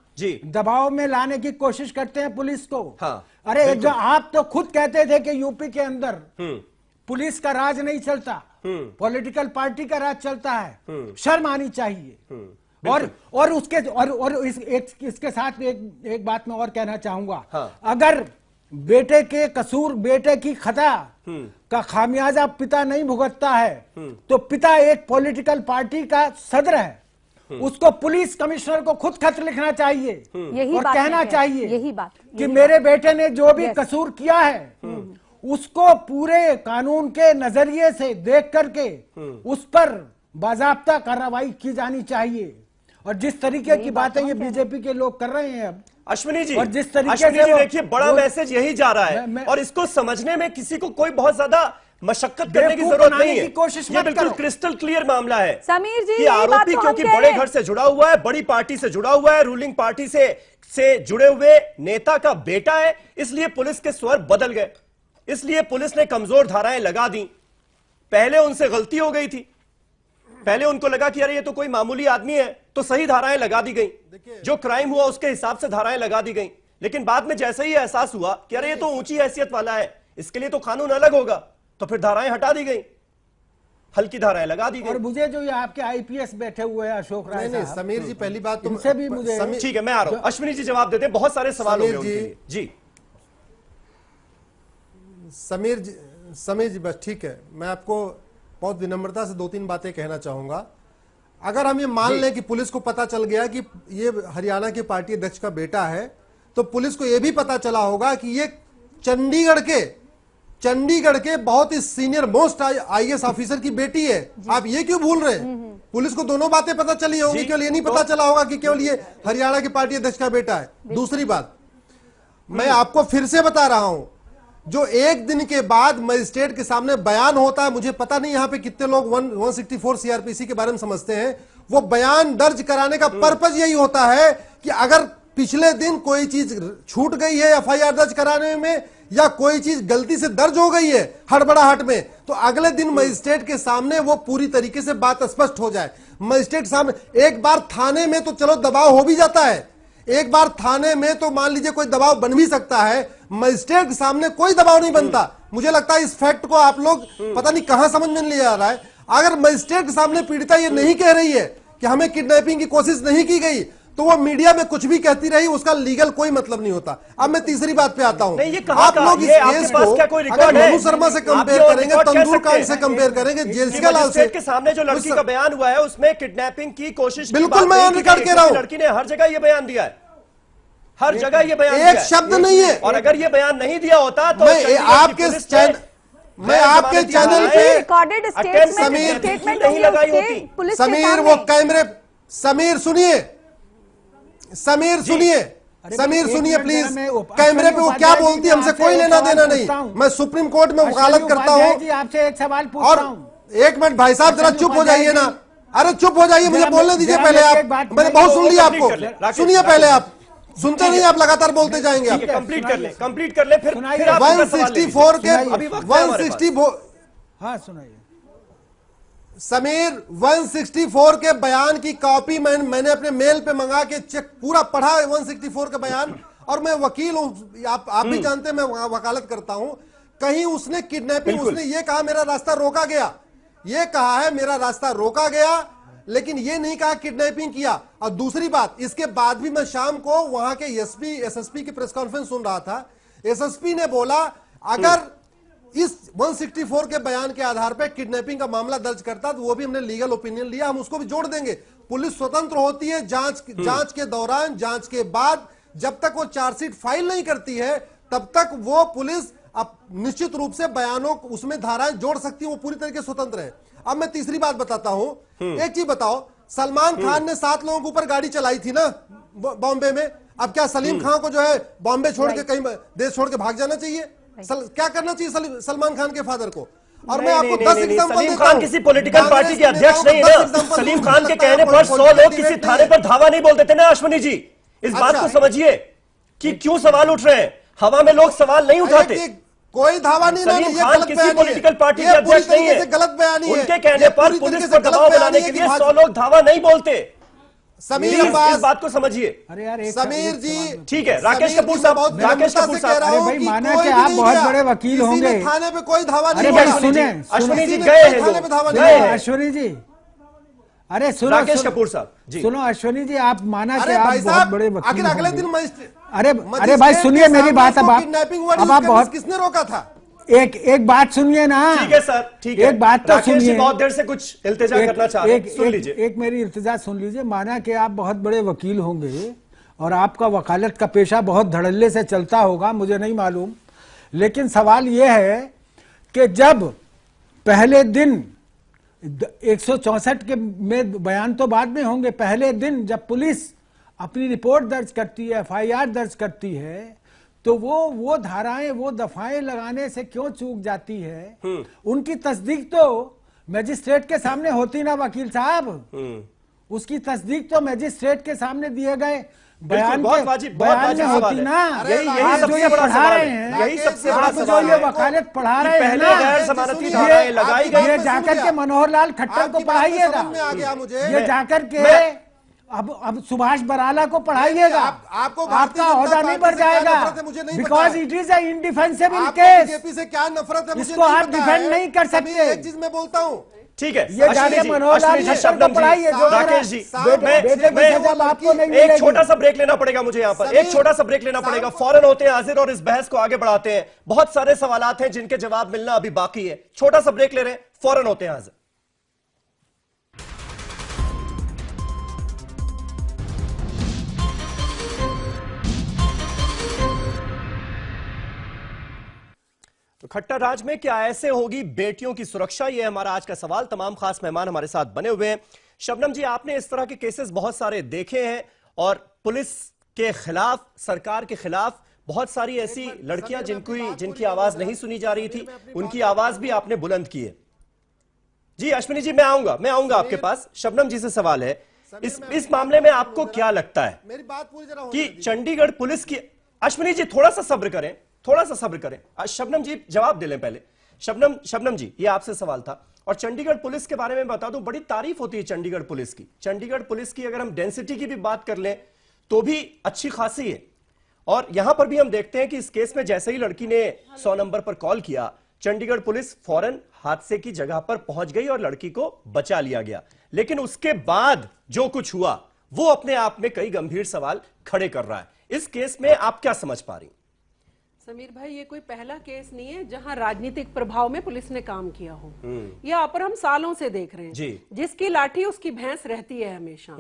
दबाव में लाने की कोशिश करते हैं पुलिस को। अरे जो आप तो खुद कहते थे कि यूपी के अंदर पुलिस का राज नहीं चलता, पॉलिटिकल पार्टी का राज चलता है। शर्म आनी चाहिए। और इसके साथ एक बात मैं और कहना चाहूंगा। अगर बेटे के कसूर, बेटे की खता का खामियाजा पिता नहीं भुगतता है तो पिता एक पॉलिटिकल पार्टी का सदर है, उसको पुलिस कमिश्नर को खुद खत लिखना चाहिए और कहना चाहिए यही बात कि मेरे बेटे ने जो भी कसूर किया है उसको पूरे कानून के नजरिए से देख करके उस पर बाजाब्ता कार्रवाई की जानी चाहिए। और जिस तरीके की बातें ये बीजेपी के लोग कर रहे हैं अब, अश्विनी जी, और जिस तरीके से देखिए बड़ा मैसेज यही जा रहा है, और इसको समझने में किसी को कोई बहुत ज्यादा मशक्कत करने की जरूरत नहीं है। ये बिल्कुल क्रिस्टल क्लियर मामला है समीर जी, कि आरोपी क्योंकि बड़े घर से जुड़ा हुआ है, बड़ी पार्टी से जुड़ा हुआ है, रूलिंग पार्टी से जुड़े हुए नेता का बेटा है, इसलिए पुलिस के स्वर बदल गए, इसलिए पुलिस ने कमजोर धाराएं लगा दी। पहले उनसे गलती हो गई थी, पहले उनको लगा कि अरे ये तो कोई मामूली आदमी है, तो सही धाराएं लगा दी गई, जो क्राइम हुआ उसके हिसाब से धाराएं लगा दी गई। लेकिन बाद में जैसे ही एहसास हुआ कि अरे ये तो ऊंची हैसियत वाला है, इसके लिए तो कानून अलग होगा, तो फिर धाराएं हटा दी गई, हल्की धाराएं लगा दी गई। और मुझे जो ये आपके आईपीएस बैठे हुए हैं अशोक राय नहीं, समीर जी पहली बात तुमसे भी मुझे ठीक है, मैं आ रहा हूं। अश्विनी जी जवाब देते, बहुत सारे सवाल होंगे जी। समीर जी बस ठीक है, मैं आपको बहुत विनम्रता से 2-3 बातें कहना चाहूंगा। अगर हम ये मान लें कि पुलिस को पता चल गया कि ये हरियाणा के पार्टी अध्यक्ष का बेटा है, तो पुलिस को यह भी पता चला होगा कि ये चंडीगढ़ के बहुत ही सीनियर मोस्ट आईएएस ऑफिसर की बेटी है। आप ये क्यों भूल रहे हैं? पुलिस को दोनों बातें पता चली होंगी, केवल ये नहीं पता चला होगा कि केवल ये हरियाणा के पार्टी अध्यक्ष का बेटा है। दूसरी बात, मैं आपको फिर से बता रहा हूं, जो एक दिन के बाद मजिस्ट्रेट के सामने बयान होता है, मुझे पता नहीं यहां पे कितने लोग 164 सीआरपीसी के बारे में समझते हैं, वो बयान दर्ज कराने का पर्पज यही होता है कि अगर पिछले दिन कोई चीज छूट गई है एफआईआर दर्ज कराने में, या कोई चीज गलती से दर्ज हो गई है हड़बड़ाहट में, तो अगले दिन मजिस्ट्रेट के सामने वो पूरी तरीके से बात स्पष्ट हो जाए। मजिस्ट्रेट सामने एक बार थाने में तो चलो दबाव हो भी जाता है, एक बार थाने में तो मान लीजिए कोई दबाव बन भी सकता है, मजिस्ट्रेट के सामने कोई दबाव नहीं बनता। मुझे लगता है इस फैक्ट को आप लोग पता नहीं कहां समझ में नहीं आ रहा है। अगर मजिस्ट्रेट के सामने पीड़िता ये नहीं कह रही है कि हमें किडनैपिंग की कोशिश नहीं की गई, तो वो मीडिया में कुछ भी कहती रही, उसका लीगल कोई मतलब नहीं होता। अब मैं तीसरी बात पे आता हूं। आप लोग इस केस को अगर मनु शर्मा से कंपेयर करेंगे, तंदूर कांड से कंपेयर करेंगे, जेलसिका लाल से, के सामने जो लड़की का बयान हुआ है उसमें किडनैपिंग की कोशिश, बिल्कुल मैं ऑन रिकॉर्ड कह रहा हूं, लड़की ने हर जगह ये बयान दिया है, हर जगह ये बयान एक शब्द नहीं है। और अगर ये बयान नहीं दिया होता तो मैं आपके चैनल पे रिकॉर्डेड स्टेटमेंट नहीं लगाई होती। समीर वो कैमरे, समीर सुनिए, समीर सुनिए प्लीज, कैमरे पे वो क्या बोलती है हमसे कोई लेना देना नहीं। मैं सुप्रीम कोर्ट में वकालत करता हूँ आपसे एक सवाल पूछता हूँ। एक मिनट भाई साहब जरा चुप हो जाइए ना, अरे चुप हो जाइए, मुझे बोलने दीजिए पहले। आप मैंने बहुत सुन लिया आपको, सुनिए पहले। आप सुनते नहीं, आप लगातार बोलते जाएंगे। आप कंप्लीट कर ले फिर 164 के 164 हाँ सुनाइए समीर, 164 के बयान की कॉपी मैंने अपने मेल पे मंगा के चेक पूरा पढ़ा 164 का बयान, और मैं वकील हूं, आप भी जानते हैं मैं वकालत करता हूं। कहीं उसने किडनैपिंग, उसने ये कहा मेरा रास्ता रोका गया, ये कहा है मेरा रास्ता रोका गया, लेकिन ये नहीं कहा किडनैपिंग किया। और दूसरी बात, इसके बाद भी मैं शाम को वहां के एसएसपी की प्रेस कॉन्फ्रेंस सुन रहा था। एसएसपी ने बोला अगर इस 164 के बयान के आधार पर किडनैपिंग का मामला दर्ज करता तो वो भी हमने लीगल ओपिनियन लिया, हम उसको भी जोड़ देंगे। पुलिस स्वतंत्र होती है जांच के दौरान, जांच के बाद, जब तक वो चार्जशीट फाइल नहीं करती है तब तक वो पुलिस अब निश्चित रूप से बयानों उसमें धाराएं जोड़ सकती है, वो पूरी तरीके से स्वतंत्र है। अब मैं तीसरी बात बताता हूं, एक चीज बताओ, सलमान खान ने 7 लोगों के ऊपर गाड़ी चलाई थी ना बॉम्बे में, अब क्या सलीम खान को जो है बॉम्बे छोड़ के कहीं देश छोड़ के भाग जाना चाहिए? क्या करना चाहिए सलमान खान के फादर को? और मैं आपको 10 एग्जांपल सलीम खान किसी पॉलिटिकल पार्टी के अध्यक्ष नहीं है ना। सलीम खान के कहने पर 100 लोग किसी थाने पर धावा नहीं बोलते थे ना अश्विनी जी। इस बात को समझिए कि क्यों सवाल उठ रहे हैं, हवा में लोग सवाल नहीं उठाते। कोई धावा नहीं, सलीम खान किसी पॉलिटिकल पार्टी के अध्यक्ष नहीं है, गलत बयान है। उनके कहने पर पुलिस पर दबाव बनाने के लिए 100 लोग धावा नहीं बोलते। समीर अब्बास, इस बात को समझिए। अरे यार समीर जी ठीक है, राकेश कपूर साहब, राकेश कपूर साहब, अरे भाई माना कि आप बहुत बड़े वकील होंगे, थाने पे कोई धावा नहीं। अरे भाई सुने, अश्विनी जी गए हैं, अश्विनी जी, अरे सुनो राकेश कपूर साहब जी, सुनो अश्विनी जी, आप माना कि आप बहुत बड़े वकील होंगे। अगले दिन अरे भाई सुनिए मेरी बात, अब आप बहुत, किसने रोका था? एक बात सुनिए ना। ठीक है सर, ठीक है, एक बात तो सुनिए, बहुत देर से कुछ इल्तिजा करना चाह रहे हैं, सुन लीजिए। एक मेरी इल्तिजा सुन लीजिए। माना कि आप बहुत बड़े वकील होंगे और आपका वकालत का पेशा बहुत धड़ल्ले से चलता होगा, मुझे नहीं मालूम, लेकिन सवाल यह है कि जब पहले दिन 164 के में बयान तो बाद में होंगे, पहले दिन जब पुलिस अपनी रिपोर्ट दर्ज करती है, FIR दर्ज करती है, तो वो धाराएं, वो दफाएं लगाने से क्यों चूक जाती है? उनकी तस्दीक तो मजिस्ट्रेट के सामने होती ना वकील साहब, उसकी तस्दीक तो मजिस्ट्रेट के सामने दिए गए बयान में होती ना। आप जो ये पढ़ा रहे हैं, यही सबसे बड़ा आप जो ये वकालत पढ़ा रहे हैं ना, गैर जमानती धाराएं लगाई गई, ये जाकर के मनोहर लाल खट्टर को पढ़ाइएगा, ये जाकर के अब सुभाष बराला को पढ़ाइएगा, आपका ओहदा नहीं बढ़ जाएगा, because it is indefensible case. BJP से क्या नफरत है इसको आप डिफेंड नहीं कर सकते। एक चीज मैं बोलता हूँ, ठीक है, ये जाके मनोहर लाल को पढ़ाइए। राकेश जी, एक छोटा सा ब्रेक लेना पड़ेगा मुझे, यहाँ पर एक छोटा सा ब्रेक लेना पड़ेगा, फौरन होते हैं हाजिर और इस बहस को आगे बढ़ाते हैं। बहुत सारे सवालात हैं जिनके जवाब मिलना अभी बाकी है, छोटा सा ब्रेक ले रहे हैं, फौरन होते हैं हाजिर। तो खट्टर राज में क्या ऐसे होगी बेटियों की सुरक्षा, यह हमारा आज का सवाल। तमाम खास मेहमान हमारे साथ बने हुए हैं। शबनम जी, आपने इस तरह के केसेस बहुत सारे देखे हैं और पुलिस के खिलाफ, सरकार के खिलाफ बहुत सारी ऐसी लड़कियां जिनकी आवाज नहीं सुनी जा रही थी, उनकी आवाज भी आपने बुलंद की है। जी अश्विनी जी, मैं आऊंगा आपके पास। शबनम जी से सवाल है, इस मामले में आपको क्या लगता है मेरी बात पूरी तरह कि चंडीगढ़ पुलिस की, अश्विनी जी थोड़ा सा सब्र करें, थोड़ा सा सब्र करें। शबनम जी जवाब दे लें पहले। शबनम जी, ये आपसे सवाल था। और चंडीगढ़ पुलिस के बारे में बता दूं, बड़ी तारीफ होती है चंडीगढ़ पुलिस की। चंडीगढ़ पुलिस की अगर हम डेंसिटी की भी बात कर लें तो भी अच्छी खासी है। और यहां पर भी हम देखते हैं कि इस केस में जैसे ही लड़की ने 100 नंबर पर कॉल किया, चंडीगढ़ पुलिस फौरन हादसे की जगह पर पहुंच गई और लड़की को बचा लिया गया। लेकिन उसके बाद जो कुछ हुआ वो अपने आप में कई गंभीर सवाल खड़े कर रहा है। इस केस में आप क्या समझ पा रही? समीर भाई, ये कोई पहला केस नहीं है जहां राजनीतिक प्रभाव में पुलिस ने काम किया हो। ये अपर हम सालों से देख रहे हैं। जिसकी लाठी उसकी भैंस रहती है हमेशा।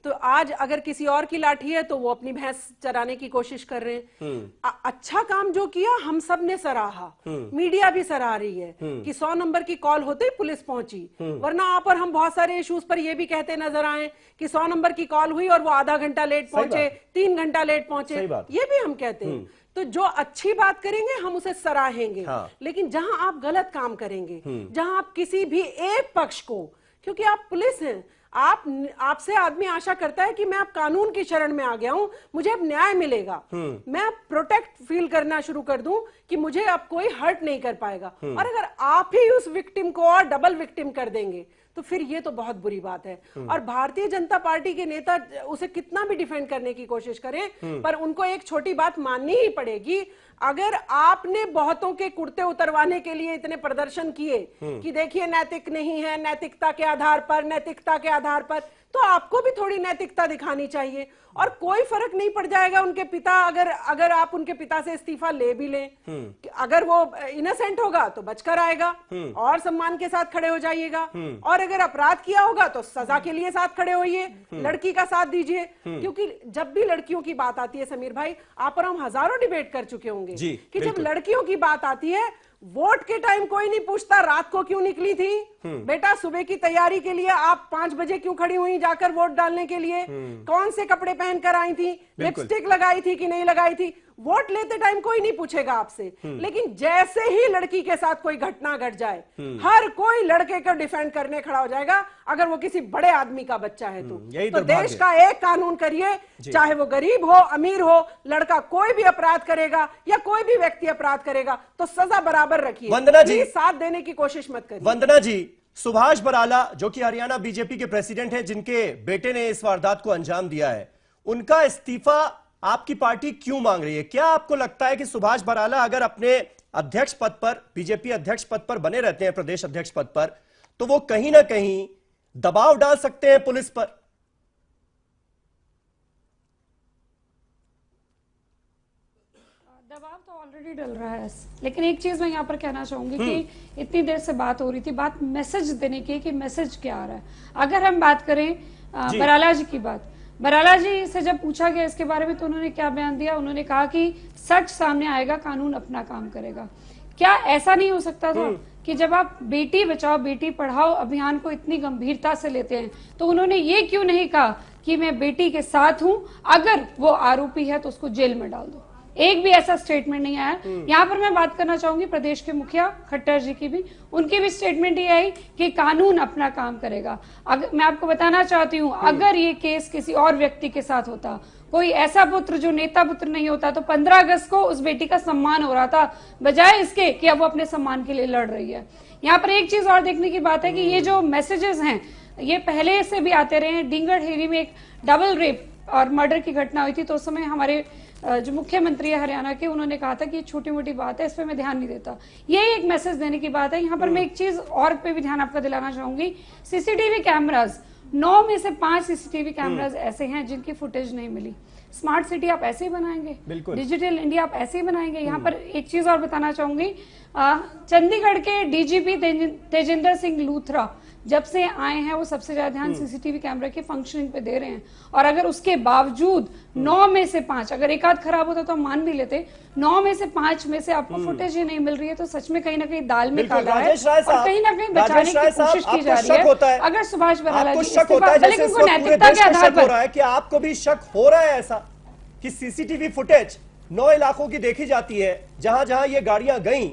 तो आज अगर किसी और की लाठी है तो वो अपनी भैंस चराने की कोशिश कर रहे हैं। अच्छा काम जो किया हम सब ने सराहा, मीडिया भी सराह रही है कि 100 नंबर की कॉल होते ही पुलिस पहुंची। वरना आप और हम बहुत सारे इश्यूज पर ये भी कहते नजर आए कि 100 नंबर की कॉल हुई और वो आधा घंटा लेट पहुंचे, 3 घंटा लेट पहुंचे, ये भी हम कहते हैं। तो जो अच्छी बात करेंगे हम उसे सराहेंगे। लेकिन जहां आप गलत काम करेंगे, जहां आप किसी भी एक पक्ष को, क्योंकि आप पुलिस हैं, आपसे आदमी आशा करता है कि मैं अब कानून की शरण में आ गया हूं, मुझे अब न्याय मिलेगा, मैं अब प्रोटेक्ट फील करना शुरू कर दूं कि मुझे अब कोई हर्ट नहीं कर पाएगा। और अगर आप ही उस विक्टिम को और डबल विक्टिम कर देंगे तो फिर ये तो बहुत बुरी बात है। और भारतीय जनता पार्टी के नेता उसे कितना भी डिफेंड करने की कोशिश करें, पर उनको एक छोटी बात माननी ही पड़ेगी। अगर आपने बहुतों के कुर्ते उतरवाने के लिए इतने प्रदर्शन किए कि देखिए नैतिक नहीं है, नैतिकता के आधार पर, तो आपको भी थोड़ी नैतिकता दिखानी चाहिए। और कोई फर्क नहीं पड़ जाएगा उनके पिता, अगर आप उनके पिता से इस्तीफा ले भी लें, अगर वो इनोसेंट होगा तो बचकर आएगा और सम्मान के साथ खड़े हो जाइएगा, और अगर अपराध किया होगा तो सजा के लिए साथ खड़े होइए, लड़की का साथ दीजिए। क्योंकि जब भी लड़कियों की बात आती है समीर भाई, आप और हम हजारों डिबेट कर चुके होंगे कि जब लड़कियों की बात आती है, वोट के टाइम कोई नहीं पूछता रात को क्यों निकली थी बेटा, सुबह की तैयारी के लिए आप 5 बजे क्यों खड़ी हुई जाकर वोट डालने के लिए, कौन से कपड़े पहनकर आई थी, लिपस्टिक लगाई थी कि नहीं लगाई थी, वोट लेते टाइम कोई नहीं पूछेगा आपसे। लेकिन जैसे ही लड़की के साथ कोई घटना घट जाए, हर कोई लड़के को डिफेंड करने खड़ा हो जाएगा, अगर वो किसी बड़े आदमी का बच्चा है तो देश का एक कानून करिए, चाहे वो गरीब हो अमीर हो, लड़का कोई भी अपराध करेगा या कोई भी व्यक्ति अपराध करेगा तो सजा बराबर रखिए। वंदना जी, साथ देने की कोशिश मत करिए। वंदना जी, सुभाष बराला जो कि हरियाणा बीजेपी के प्रेसिडेंट हैं, जिनके बेटे ने इस वारदात को अंजाम दिया है, उनका इस्तीफा आपकी पार्टी क्यों मांग रही है? क्या आपको लगता है कि सुभाष बराला अगर अपने अध्यक्ष पद पर, बीजेपी अध्यक्ष पद पर बने रहते हैं, प्रदेश अध्यक्ष पद पर, तो वो कहीं ना कहीं दबाव डाल सकते हैं पुलिस पर? दबाव तो ऑलरेडी डल रहा है, लेकिन एक चीज मैं यहाँ पर कहना चाहूंगी कि इतनी देर से बात हो रही थी, बात मैसेज देने की कि मैसेज क्या आ रहा है। अगर हम बात करें बराला जी की बात, बराला जी से जब पूछा गया इसके बारे में तो उन्होंने क्या बयान दिया? उन्होंने कहा कि सच सामने आएगा, कानून अपना काम करेगा। क्या ऐसा नहीं हो सकता था कि जब आप बेटी बचाओ बेटी पढ़ाओ अभियान को इतनी गंभीरता से लेते हैं तो उन्होंने ये क्यों नहीं कहा कि मैं बेटी के साथ हूं, अगर वो आरोपी है तो उसको जेल में डाल दो? एक भी ऐसा स्टेटमेंट नहीं आया। यहाँ पर मैं बात करना चाहूंगी प्रदेश के मुखिया खट्टर जी की भी, उनकी भी स्टेटमेंट ये आई कि कानून अपना काम करेगा। अगर मैं आपको बताना चाहती हूँ, अगर ये केस किसी और व्यक्ति के साथ होता, कोई ऐसा पुत्र जो नेता पुत्र नहीं होता, तो 15 अगस्त को उस बेटी का सम्मान हो रहा था, बजाय इसके कि अब वो अपने सम्मान के लिए लड़ रही है। यहाँ पर एक चीज और देखने की बात है कि ये जो मैसेजेस हैं ये पहले से भी आते रहे हैं। डींगड़ हेरी में एक डबल रेप और मर्डर की घटना हुई थी, तो उस समय हमारे जो मुख्यमंत्री है हरियाणा के, उन्होंने कहा था कि छोटी मोटी बात है, इस पे मैं ध्यान नहीं देता। यही एक मैसेज देने की बात है। यहाँ पर मैं एक चीज और पे भी ध्यान आपका दिलाना चाहूंगी, सीसीटीवी कैमरास, 9 में से 5 सीसीटीवी कैमरास ऐसे हैं जिनकी फुटेज नहीं मिली। स्मार्ट सिटी आप ऐसे ही बनाएंगे, डिजिटल इंडिया आप ऐसे ही बनाएंगे। यहाँ पर एक चीज और बताना चाहूंगी, चंडीगढ़ के डीजीपी तेजिंदर सिंह लूथरा जब से आए हैं वो सबसे ज्यादा ध्यान सीसीटीवी कैमरा के फंक्शनिंग पे दे रहे हैं। और अगर उसके बावजूद 9 में से 5, अगर एक आध खराब होता तो हम मान भी लेते, 9 में से 5 में से आपको फुटेज ही नहीं मिल रही है, तो सच में कहीं ना कहीं दाल में काला है और कहीं ना कहीं बचाने की कोशिश की जा रही है। अगर सुभाष बराला जी लेकिन वो नैतिकता के आधार पर, कि आपको भी शक हो रहा है ऐसा कि सीसीटीवी फुटेज 9 इलाकों की देखी जाती है, जहां जहां ये गाड़ियां गई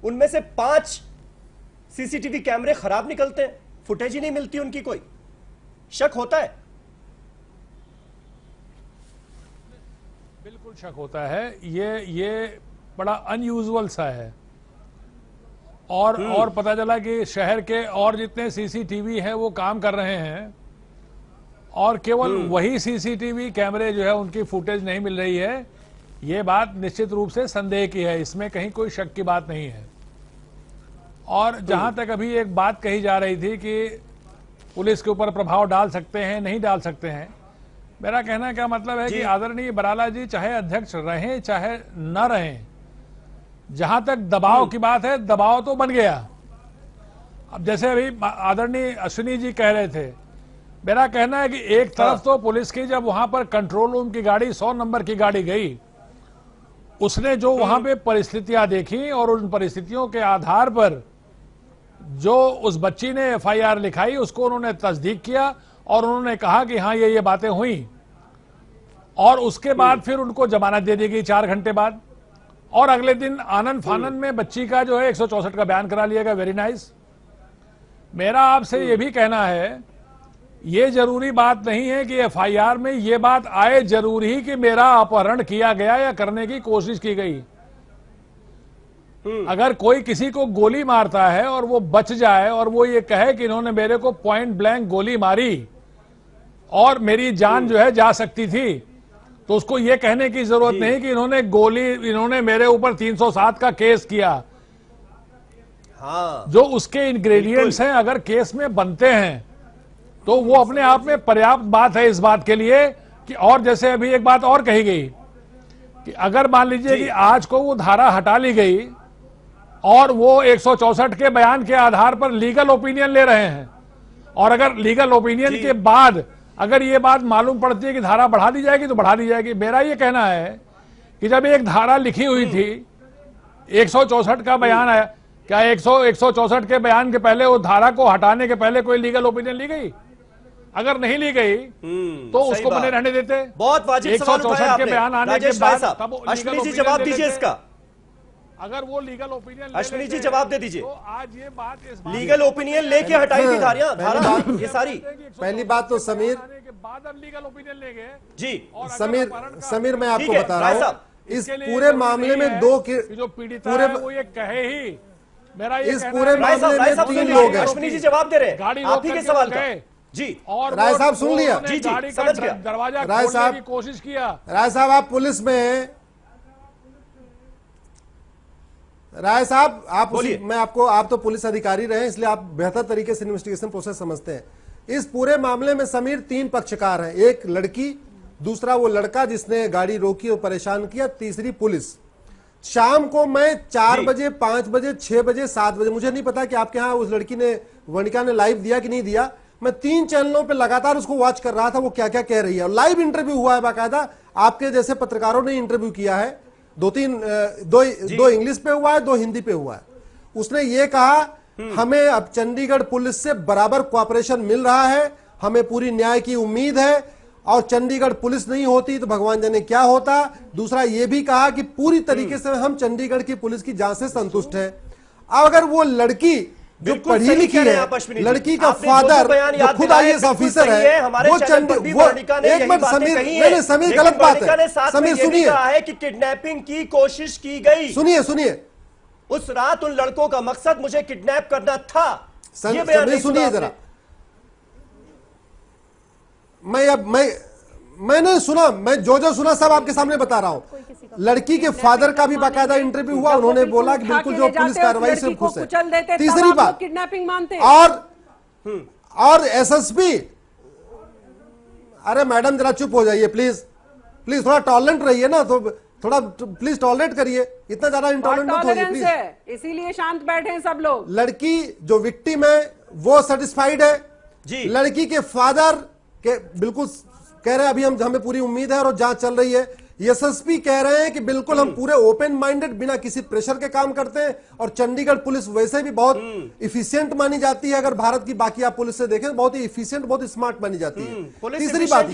उनमें से 5 सीसीटीवी कैमरे खराब निकलते हैं, फुटेज ही नहीं मिलती उनकी, कोई शक होता है? बिल्कुल शक होता है। ये बड़ा अनयूजुअल सा है। और पता चला कि शहर के और जितने सीसीटीवी हैं वो काम कर रहे हैं और केवल वही सीसीटीवी कैमरे जो है उनकी फुटेज नहीं मिल रही है। ये बात निश्चित रूप से संदेह की है, इसमें कहीं कोई शक की बात नहीं है। और जहां तक अभी एक बात कही जा रही थी कि पुलिस के ऊपर प्रभाव डाल सकते हैं नहीं डाल सकते हैं, मेरा कहना क्या मतलब है कि आदरणीय बराला जी चाहे अध्यक्ष रहें चाहे न रहें, जहां तक दबाव की बात है, दबाव तो बन गया। अब जैसे अभी आदरणीय अश्विनी जी कह रहे थे, मेरा कहना है कि एक तरफ तो पुलिस की जब वहां पर कंट्रोल रूम की गाड़ी 100 नंबर की गाड़ी गई, उसने जो वहां पे परिस्थितियां देखी और उन परिस्थितियों के आधार पर जो उस बच्ची ने एफआईआर लिखाई उसको उन्होंने तस्दीक किया और उन्होंने कहा कि हाँ ये बातें हुई, और उसके बाद फिर उनको जमानत दे दी गई 4 घंटे बाद, और अगले दिन आनंद फानन में बच्ची का जो है 164 का बयान करा लिया गया। Very nice. मेरा आपसे ये भी कहना है, ये जरूरी बात नहीं है कि एफआईआर में ये बात आए जरूरी ही कि मेरा अपहरण किया गया या करने की कोशिश की गई। अगर कोई किसी को गोली मारता है और वो बच जाए और वो ये कहे कि इन्होंने मेरे को पॉइंट ब्लैंक गोली मारी और मेरी जान जो है जा सकती थी, तो उसको ये कहने की जरूरत नहीं कि इन्होंने मेरे ऊपर 307 का केस किया। हाँ, जो उसके इंग्रेडिएंट्स हैं अगर केस में बनते हैं तो वो अपने आप में पर्याप्त बात है इस बात के लिए कि, और जैसे अभी एक बात और कही गई कि अगर मान लीजिए कि आज को वो धारा हटा ली गई और वो 164 के बयान के आधार पर लीगल ओपिनियन ले रहे हैं, और अगर लीगल ओपिनियन के बाद अगर ये बात मालूम पड़ती है कि धारा बढ़ा दी जाएगी तो बढ़ा दी जाएगी। मेरा ये कहना है कि जब एक धारा लिखी हुई थी, 164 का बयान आया, क्या 164 के बयान के पहले वो धारा को हटाने के पहले कोई लीगल ओपिनियन ली गई? अगर नहीं ली गई तो उसको बने रहने देते। बहुत वाजिब सवाल उठाया 164 के बयान आने के बाद तब अश्विनी जी जवाब दीजिए इसका। अगर वो लीगल ओपिनियन अश्विनी जी जवाब दे दीजिए। तो आज ये बात लीगल ओपिनियन लेके हटाई थी धारा ये सारी। पहली बात तो समीर के बाद अब लीगल ओपिनियन लेंगे जी। समीर मैं आपको बता रहा हूँ, इस पूरे मामले में दो जो पीड़िता है वो ये कहे ही, मेरा ये इस पूरे मामले में 3 लोग हैं। अश्विनी जी जवाब दे रहे हैं गाड़ी आप ही के सवाल का जी। और राय साहब सुन लिया? जी जी समझ गया। दरवाजा खोलने की कोशिश किया। राय साहब आप पुलिस में हैं, राय साहब आप तो पुलिस अधिकारी रहे, इसलिए आप बेहतर तरीके से इन्वेस्टिगेशन प्रोसेस समझते हैं। इस पूरे मामले में समीर 3 पक्षकार हैं, एक लड़की, दूसरा वो लड़का जिसने गाड़ी रोकी और परेशान किया, तीसरी पुलिस। शाम को मैं 4 बजे, 5 बजे, 6 बजे, 7 बजे, मुझे नहीं पता कि आपके यहाँ उस लड़की ने, वनिका ने लाइव दिया कि नहीं दिया, मैं 3 चैनलों पे लगातार उसको वॉच कर रहा था वो क्या क्या कह रही है। और लाइव इंटरव्यू हुआ है बाकायदा, आपके जैसे पत्रकारों ने इंटरव्यू किया है, 2 इंग्लिश पे हुआ है, 2 हिंदी पे हुआ है। उसने ये कहा हमें अब चंडीगढ़ पुलिस से बराबर कोऑपरेशन मिल रहा है, हमें पूरी न्याय की उम्मीद है, और चंडीगढ़ पुलिस नहीं होती तो भगवान जाने क्या होता। दूसरा ये भी कहा कि पूरी तरीके से हम चंडीगढ़ की पुलिस की जांच से संतुष्ट हैं। अब अगर वो लड़की जो पढ़ी लिखी है, लड़की का फादर जो खुद IAS ऑफिसर है, वो एक मिनट समीर गलत बात है, समीर सुनिए कि किडनैपिंग की कोशिश की गई। सुनिए उस रात उन लड़कों का मकसद मुझे किडनैप करना था। समीर सुनिए जरा, मैंने सुना, मैं जो सुना सब आपके सामने बता रहा हूं। लड़की के फादर का भी बाकायदा इंटरव्यू हुआ, उन्होंने बोला कि बिल्कुल जो पुलिस कार्रवाई से खुश है। तीसरी बात, किडनैपिंग मानते और SSP, अरे मैडम जरा चुप हो जाइए प्लीज, थोड़ा टॉलरेंट रहिए ना, तो थोड़ा प्लीज टॉलरेट करिए, इतना ज्यादा इंटॉलरेंट मत होइए प्लीज। इसीलिए शांत बैठे हैं सब लोग। लड़की जो विक्टिम है वो सेटिस्फाइड है जी। लड़की के फादर के बिल्कुल कह रहे हैं अभी हमें पूरी उम्मीद है और जांच चल रही है। SSP कह रहे हैं कि बिल्कुल हम पूरे ओपन माइंडेड बिना किसी प्रेशर के काम करते हैं, और चंडीगढ़ पुलिस वैसे भी बहुत इफिशिएंट मानी जाती है। अगर भारत की बाकी आप पुलिस से देखें बहुत ही इफिशिएंट, बहुत स्मार्ट मानी जाती है। तीसरी बात,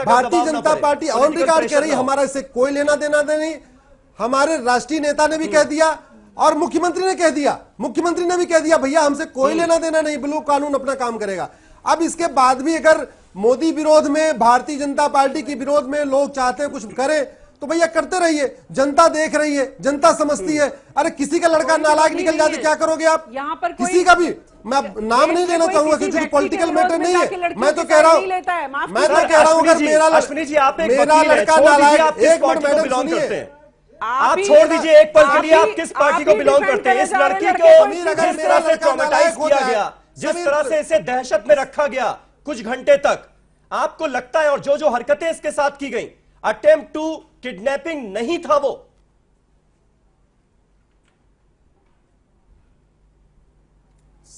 Bharatiya Janata party on record कह रही है हमारा इससे कोई लेना देना नहीं। हमारे राष्ट्रीय नेता ने भी कह दिया और मुख्यमंत्री ने कह दिया, भैया हमसे कोई लेना देना नहीं, बिल्कुल कानून अपना काम करेगा। अब इसके बाद भी अगर मोदी विरोध में, भारतीय जनता पार्टी के विरोध में लोग चाहते हैं कुछ करें तो भैया करते रहिए, जनता देख रही है, जनता समझती है। अरे किसी का लड़का नालायक निकल जाते क्या करोगे आप? यहाँ पर किसी का भी मैं नाम नहीं लेना चाहूंगा क्योंकि पॉलिटिकल मैटर नहीं है। मैं तो कह रहा हूं अगर मेरा लड़का नालायक, एक मिनट मैडम सुनिए, आप छोड़ दीजिए एक पल के लिए, आप किस पार्टी को बिलोंग करते हैं? इस लड़की को जिस तरह से ट्रॉमेटाइज किया गया, जिस तरह से इसे दहशत में रखा गया कुछ घंटे तक, आपको लगता है और जो हरकतें इसके साथ की गई, अटेम्प्ट टू किडनैपिंग नहीं था वो?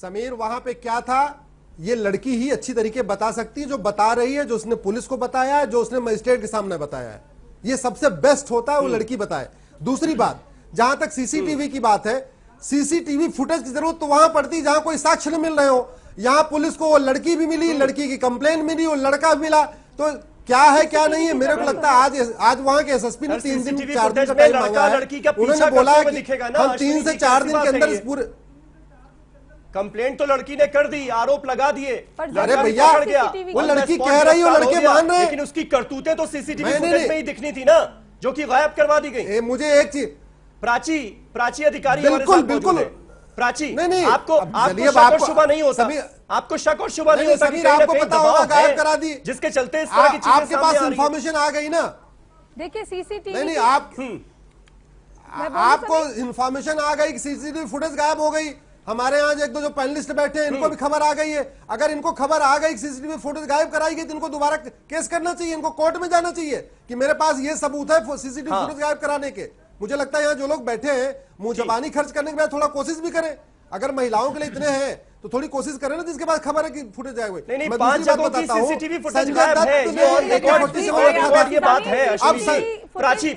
समीर वहां पे क्या था ये लड़की ही अच्छी तरीके बता सकती है, जो बता रही है, जो उसने पुलिस को बताया है, जो उसने मजिस्ट्रेट के सामने बताया है, ये सबसे बेस्ट होता है वो लड़की बताए। दूसरी बात, जहां तक सीसीटीवी की बात है, सीसीटीवी फुटेज की जरूरत तो वहां पड़ती जहां कोई साक्ष्य न मिल रहे हो। यहां पुलिस को वो लड़की भी मिली, लड़की की कंप्लेंट मिली, वो लड़का भी मिला, तो क्या है क्या नहीं है मेरे को लगता है आज वहां के एसएसपी ने 3 दिन 4 दिन का टाइम मांगा है। उन्होंने बोला है कि हम 3 से 4 दिन के अंदर इस पूरे कंप्लेंट तो लड़की ने कर दी, आरोप लगा दिए, अरे भैया वो लड़की कह रही है, वो लड़के मान रहे हैं, लेकिन उसकी करतूतें तो सीसीटीवी फुटेज में ही दिखनी थी ना, जो कि गायब करवा दी गई। मुझे एक चीज, प्राची अधिकारी बिल्कुल बिल्कुल प्राची, नहीं आपको शक और शुबा नहीं होता, आपको शक और शुबा नहीं होता कि आपको पता होगा गायब करा दी, जिसके चलते इस तरह की चीजें आपके पास इंफॉर्मेशन आ गई ना। देखिए सीसीटीवी नहीं आपको इंफॉर्मेशन आ गई, सीसीटीवी फुटेज गायब हो गई। हमारे यहाँ एक दो जो पैनलिस्ट बैठे हैं इनको भी खबर आ गई है। अगर इनको खबर आ गई सीसीटीवी फुटेज गायब कराई गई तो इनको दोबारा केस करना चाहिए, इनको कोर्ट में जाना चाहिए कि मेरे पास ये सबूत है सीसीटीवी फुटेज गायब कराने के। मुझे लगता है यहाँ जो लोग बैठे हैं मुंह जबानी खर्च करने के बाद थोड़ा कोशिश भी करें। अगर महिलाओं के लिए इतने हैं तो थोड़ी कोशिश करें ना, जिसके बाद खबर है कि फुटेज जाएगा। नहीं 5 जगहों की सीसीटीवी फुटेज गायब है, ये बात है।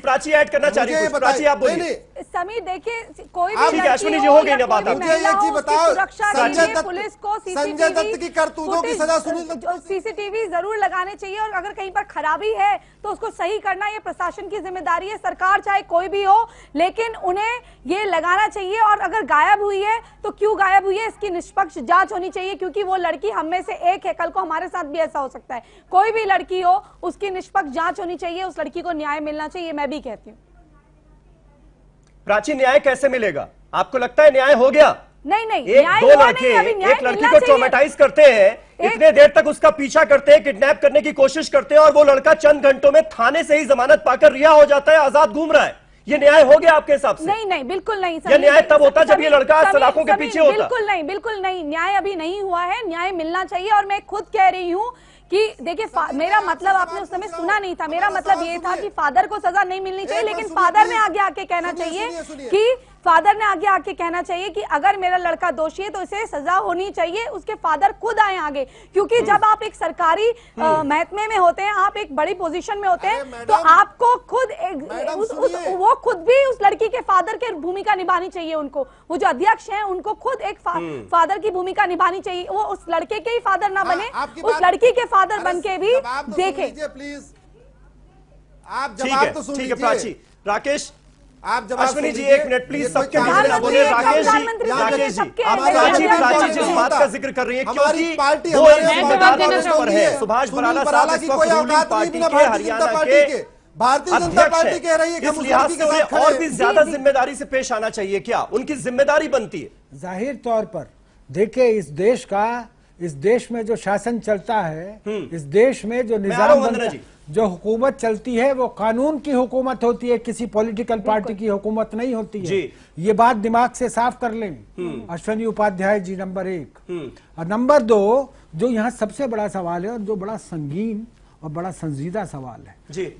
प्राची ऐड करना चाह रही है, प्राची आप बोलिए। समीर देखिए कोई भी अश्विनी जी हो गई ना बात, मुझे एक चीज बताओ, पुलिस को संजय दत्त की करतूतों की सजा सुनी, सीसीटीवी जरूर लगाने चाहिए और अगर कहीं पर खराबी है तो उसको सही करना ये प्रशासन की जिम्मेदारी है, सरकार चाहे कोई भी हो, लेकिन उन्हें ये लगाना चाहिए। और अगर गायब हुई है तो क्यों गायब हुई है इसकी निष्पक्ष जांच होनी चाहिए, क्योंकि वो लड़की हम में से एक है, कल को हमारे साथ भी ऐसा हो सकता है। कोई भी लड़की हो उसकी निष्पक्ष जांच होनी चाहिए, उस लड़की को न्याय मिलना चाहिए, मैं भी कहती हूँ। प्राची न्याय कैसे मिलेगा? आपको लगता है न्याय हो गया? नहीं एक लड़की को ट्रॉमेटाइज करते हैं, इतने देर तक उसका पीछा करते हैं, किडनैप करने की कोशिश करते हैं और वो लड़का चंद घंटों में थाने से ही जमानत पाकर रिहा हो जाता है, आजाद घूम रहा है। ये न्याय हो गया आपके हिसाब से? नहीं बिल्कुल नहीं। ये न्याय तब होता जब ये लड़का सलाखों के पीछे होता। बिल्कुल नहीं, न्याय अभी नहीं हुआ है, न्याय मिलना चाहिए। और मैं खुद कह रही हूँ कि देखिए मेरा मतलब आपने उस समय सुना नहीं था, मेरा मतलब ये था कि फादर को सजा नहीं मिलनी चाहिए, लेकिन फादर ने आगे आके कहना चाहिए कि अगर मेरा लड़का दोषी है तो इसे सजा होनी चाहिए, उसके फादर खुद आए आगे। क्योंकि जब आप एक सरकारी महकमे में होते हैं, आप एक बड़ी पोजीशन में होते हैं, तो आपको खुद वो खुद भी उस लड़की के फादर की भूमिका निभानी चाहिए। उनको वो जो अध्यक्ष हैं उनको खुद एक फादर की भूमिका निभानी चाहिए। वो उस लड़के के ही फादर ना बने, उस लड़की के फादर बन के भी देखें। प्लीज आप जवाब तो सुन लीजिए। प्राची, राकेश, आप जवाब, अश्विनी जी एक मिनट प्लीज, सबके बीच में बोले। राकेश जी प्राची जिस बात का जिक्र कर रही है, क्योंकि पार्टी वो है सुभाष बराला साहब इस वक्त रूलिंग पार्टी के हरियाणा के भारतीय जनता पार्टी कह रही है कि इस लिहाज से और भी ज्यादा जिम्मेदारी से पेश आना चाहिए, क्या उनकी जिम्मेदारी बनती है? जाहिर तौर पर देखिए इस देश में जो शासन चलता है, इस देश में जो निजाम बनता है, जो हुकूमत चलती है वो कानून की हुकूमत होती है, किसी पॉलिटिकल पार्टी की हुकूमत नहीं होती है। ये बात दिमाग से साफ कर लें अश्विनी उपाध्याय जी, नंबर 1। और नंबर 2 जो यहाँ सबसे बड़ा सवाल है और जो बड़ा संगीन और बड़ा संजीदा सवाल है,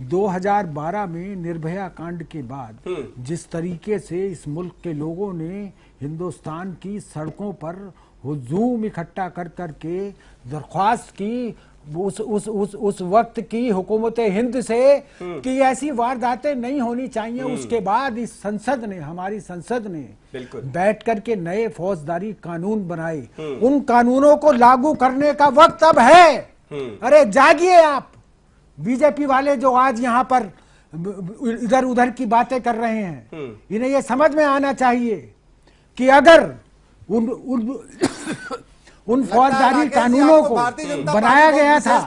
2012 में निर्भया कांड के बाद जिस तरीके से इस मुल्क के लोगों ने हिंदुस्तान की सड़कों पर हुजूम इकट्ठा कर करके दरख्वास्त की उस वक्त की हुकूमत हिंद से कि ऐसी वारदातें नहीं होनी चाहिए, उसके बाद इस संसद ने, हमारी संसद ने बैठ करके नए फौजदारी कानून बनाए। उन कानूनों को लागू करने का वक्त अब है। अरे जागिए आप, बीजेपी वाले जो आज यहाँ पर इधर उधर की बातें कर रहे हैं, इन्हें ये समझ में आना चाहिए कि अगर उन फौजदारी कानूनों को बनाया गया था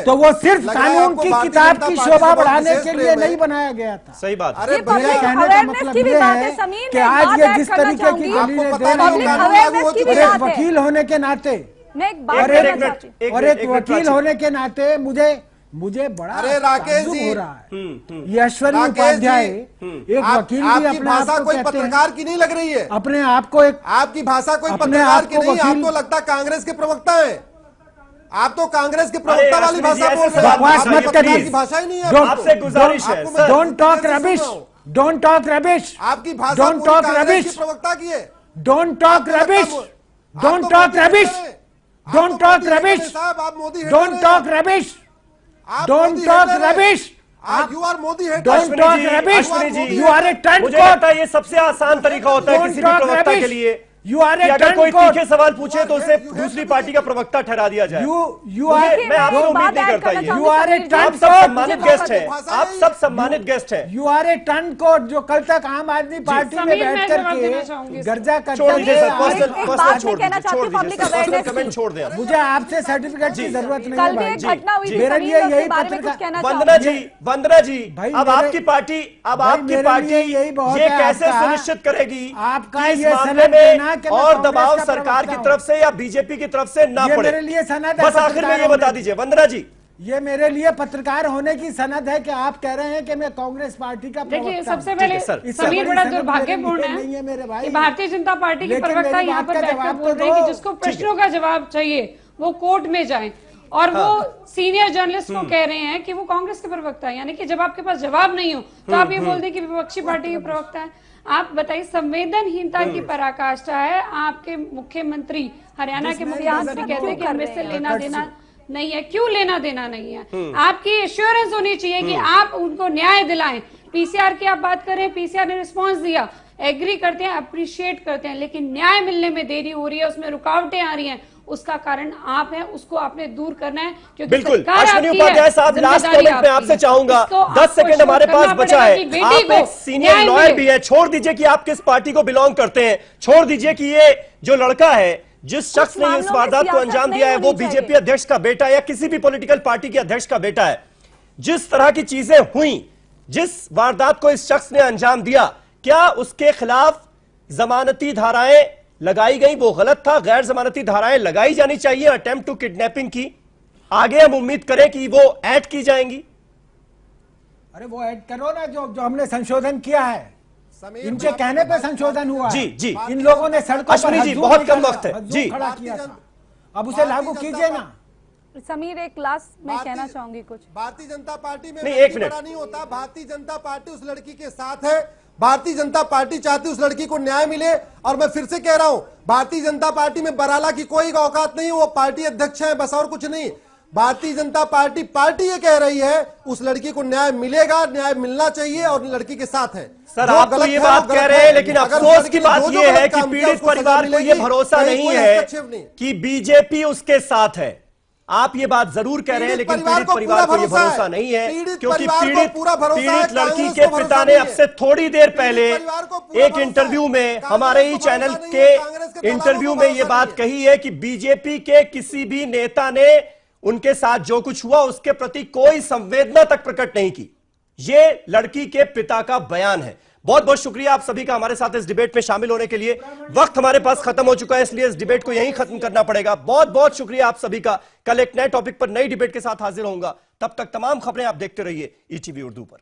तो वो सिर्फ कानून की किताब की शोभा बढ़ाने के लिए नहीं बनाया गया था। सही बात। अरे मेरा कहने का मतलब ये है कि आज ये जिस तरीके की दलीलें दे रहे हैं, वकील होने के नाते और एक वकील होने के नाते मुझे बड़ा अरे राकेश जी हो रहा है। ये ऐश्वर्य उपाध्याय एक वकील भी अपने भाषा कोई पत्रकार की नहीं लग रही है, अपने आप को एक आपकी भाषा कोई पत्रकार की नहीं, आप तो लगता कांग्रेस के प्रवक्ता है, आप तो कांग्रेस के प्रवक्ता वाली भाषा बोल रहे हैं। बकवास मत करिए, भाषा ही नहीं है। आपसे गुजारिश है, don't talk rubbish, don't talk rubbish, आपकी भाषा डोंट टॉक रबिश, प्रवक्ता की है, don't talk rubbish, don't talk rubbish, don't talk rubbish, आप Modi don't talk rubbish, don't talk rubbish, you are Modi है। Don't talk rubbish, you are a turn मुझे लगता है ये सबसे आसान तरीका होता है किसी भी प्रवक्ता के लिए यू आर ए अगर कोई तीखे सवाल पूछे तो उसे दूसरी पार्टी का प्रवक्ता ठहरा दिया जाए। यू आर, मैं आपसे उम्मीद नहीं करता ये। यू आर ए आप टर्न सब सम्मानित गेस्ट हैं, आप सब सम्मानित गेस्ट हैं। You are a turncoat जो कल तक आम आदमी पार्टी में बैठ करके गर्जा करते छोड़ दीजिए सर, पर्सनल कमेंट छोड़ दें। मुझे आपसे सर्टिफिकेट की जरूरत नहीं है भाई। मेरे लिए यही पत्रकार, वंदना जी अब आपकी पार्टी ये कैसे सुनिश्चित करेगी आपका इस ये मामले सनद देना कि में मैं और कांग्रेस दबाव का सरकार की प्रवक्ता तरफ से या बीजेपी की तरफ से ना ये पड़े? मेरे लिए सनद है बस आखिर में ये बता दीजिए वंदना जी, ये मेरे लिए पत्रकार होने की सनद है कि आप कह रहे हैं कि मैं कांग्रेस पार्टी का देखिए प्रवक्ता हूं। सबसे पहले समीर बड़ा दुर्भाग्यपूर्ण नहीं है मेरे है भाई कि भारतीय जनता पार्टी के लेकिन प्रवक्ता मेरी यहाँ बात पर का बैठकर जवाब बोल तो रहे हैं कि दो। जिसको प्रश्नों का जवाब चाहिए वो कोर्ट में जाए और वो सीनियर जर्नलिस्ट को कह रहे हैं कि वो कांग्रेस के प्रवक्ता है, यानी कि जब आपके पास जवाब नहीं हो तो आप ये बोल दें कि विपक्षी पार्टी के प्रवक्ता है। आप बताइए, संवेदनहीनता की पराकाष्ठा है। आपके मुख्यमंत्री, हरियाणा के मुख्यमंत्री कहते हैं कि हमें से लेना देना नहीं है। क्यों लेना देना नहीं है? आपकी एश्योरेंस होनी चाहिए कि आप उनको न्याय दिलाएं। पीसीआर की आप बात करें, पीसीआर ने रिस्पॉन्स दिया, एग्री करते हैं, अप्रिशिएट करते हैं, लेकिन न्याय मिलने में देरी हो रही है, उसमें रुकावटें आ रही हैं, उसका कारण आप हैं, उसको आपने दूर करना है। क्योंकि बिल्कुल। सरकार अश्विनी आपकी है, उपाध्याय साहब, लास्ट जिम्मेदारी कमेंट में आपकी आपसे है। चाहूंगा, इसको 10 आपको सेकंड हमारे शो पास करना बचा पड़ेगा है। कि बेटी आप को एक सीनियर न्याय लॉयर मिले। भी है, छोड़ दीजिए कि आप किस पार्टी को बिलोंग करते हैं, छोड़ दीजिए कि ये जो लड़का है, जिस शख्स ने इस वारदात को अंजाम दिया है, वो बीजेपी अध्यक्ष का बेटा या किसी भी पॉलिटिकल पार्टी के अध्यक्ष का बेटा है। जिस तरह की चीजें हुई, जिस वारदात को इस शख्स ने अंजाम दिया, क्या उसके खिलाफ जमानती धाराएं लगाई गई? वो गलत था, गैर जमानती धाराएं लगाई जानी चाहिए अटेम्प्ट टू किडनैपिंग की। आगे हम उम्मीद करें कि वो ऐड की जाएंगी। अरे वो ऐड करो ना, जो हमने संशोधन किया है, इनके कहने पे संशोधन हुआ जी है। जी, इन लोगों ने सड़कों पर अश्विनी जी, हजूम बहुत कम निकाला, वक्त है हजूम जी। खड़ा किया था। अब उसे लागू कीजिए ना। समीर, एक लास्ट मैं कहना चाहूंगी कुछ। भारतीय जनता पार्टी में नहीं, एक मिनट। बड़ा नहीं होता। भारतीय जनता पार्टी उस लड़की के साथ है। भारतीय जनता पार्टी चाहती उस लड़की को न्याय मिले। और मैं फिर से कह रहा हूं, भारतीय जनता पार्टी में बराला की कोई औकात नहीं, वो पार्टी अध्यक्ष है बस, और कुछ नहीं। भारतीय जनता पार्टी ये कह रही है उस लड़की को न्याय मिलेगा, न्याय मिलना चाहिए और लड़की के साथ है। सर, आप तो ये बात कह रहे हैं, लेकिन अफसोस की बात ये है कि पीड़ित परिवार को ये भरोसा नहीं है कि बीजेपी उसके साथ है। आप ये बात जरूर कह रहे हैं, लेकिन पीड़ित परिवार को ये भरोसा नहीं है, क्योंकि पीड़ित लड़की के पिता ने अब से थोड़ी देर पहले एक इंटरव्यू में, हमारे ही चैनल के इंटरव्यू में ये बात कही है कि बीजेपी के किसी भी नेता ने उनके साथ जो कुछ हुआ उसके प्रति कोई संवेदना तक प्रकट नहीं की। यह लड़की के पिता का बयान है। बहुत बहुत शुक्रिया आप सभी का हमारे साथ इस डिबेट में शामिल होने के लिए। वक्त हमारे पास खत्म हो चुका है, इसलिए इस डिबेट को यहीं खत्म करना पड़ेगा। बहुत बहुत शुक्रिया आप सभी का। कल एक नए टॉपिक पर नई डिबेट के साथ हाजिर होऊंगा। तब तक तमाम खबरें आप देखते रहिए ईटीवी उर्दू पर।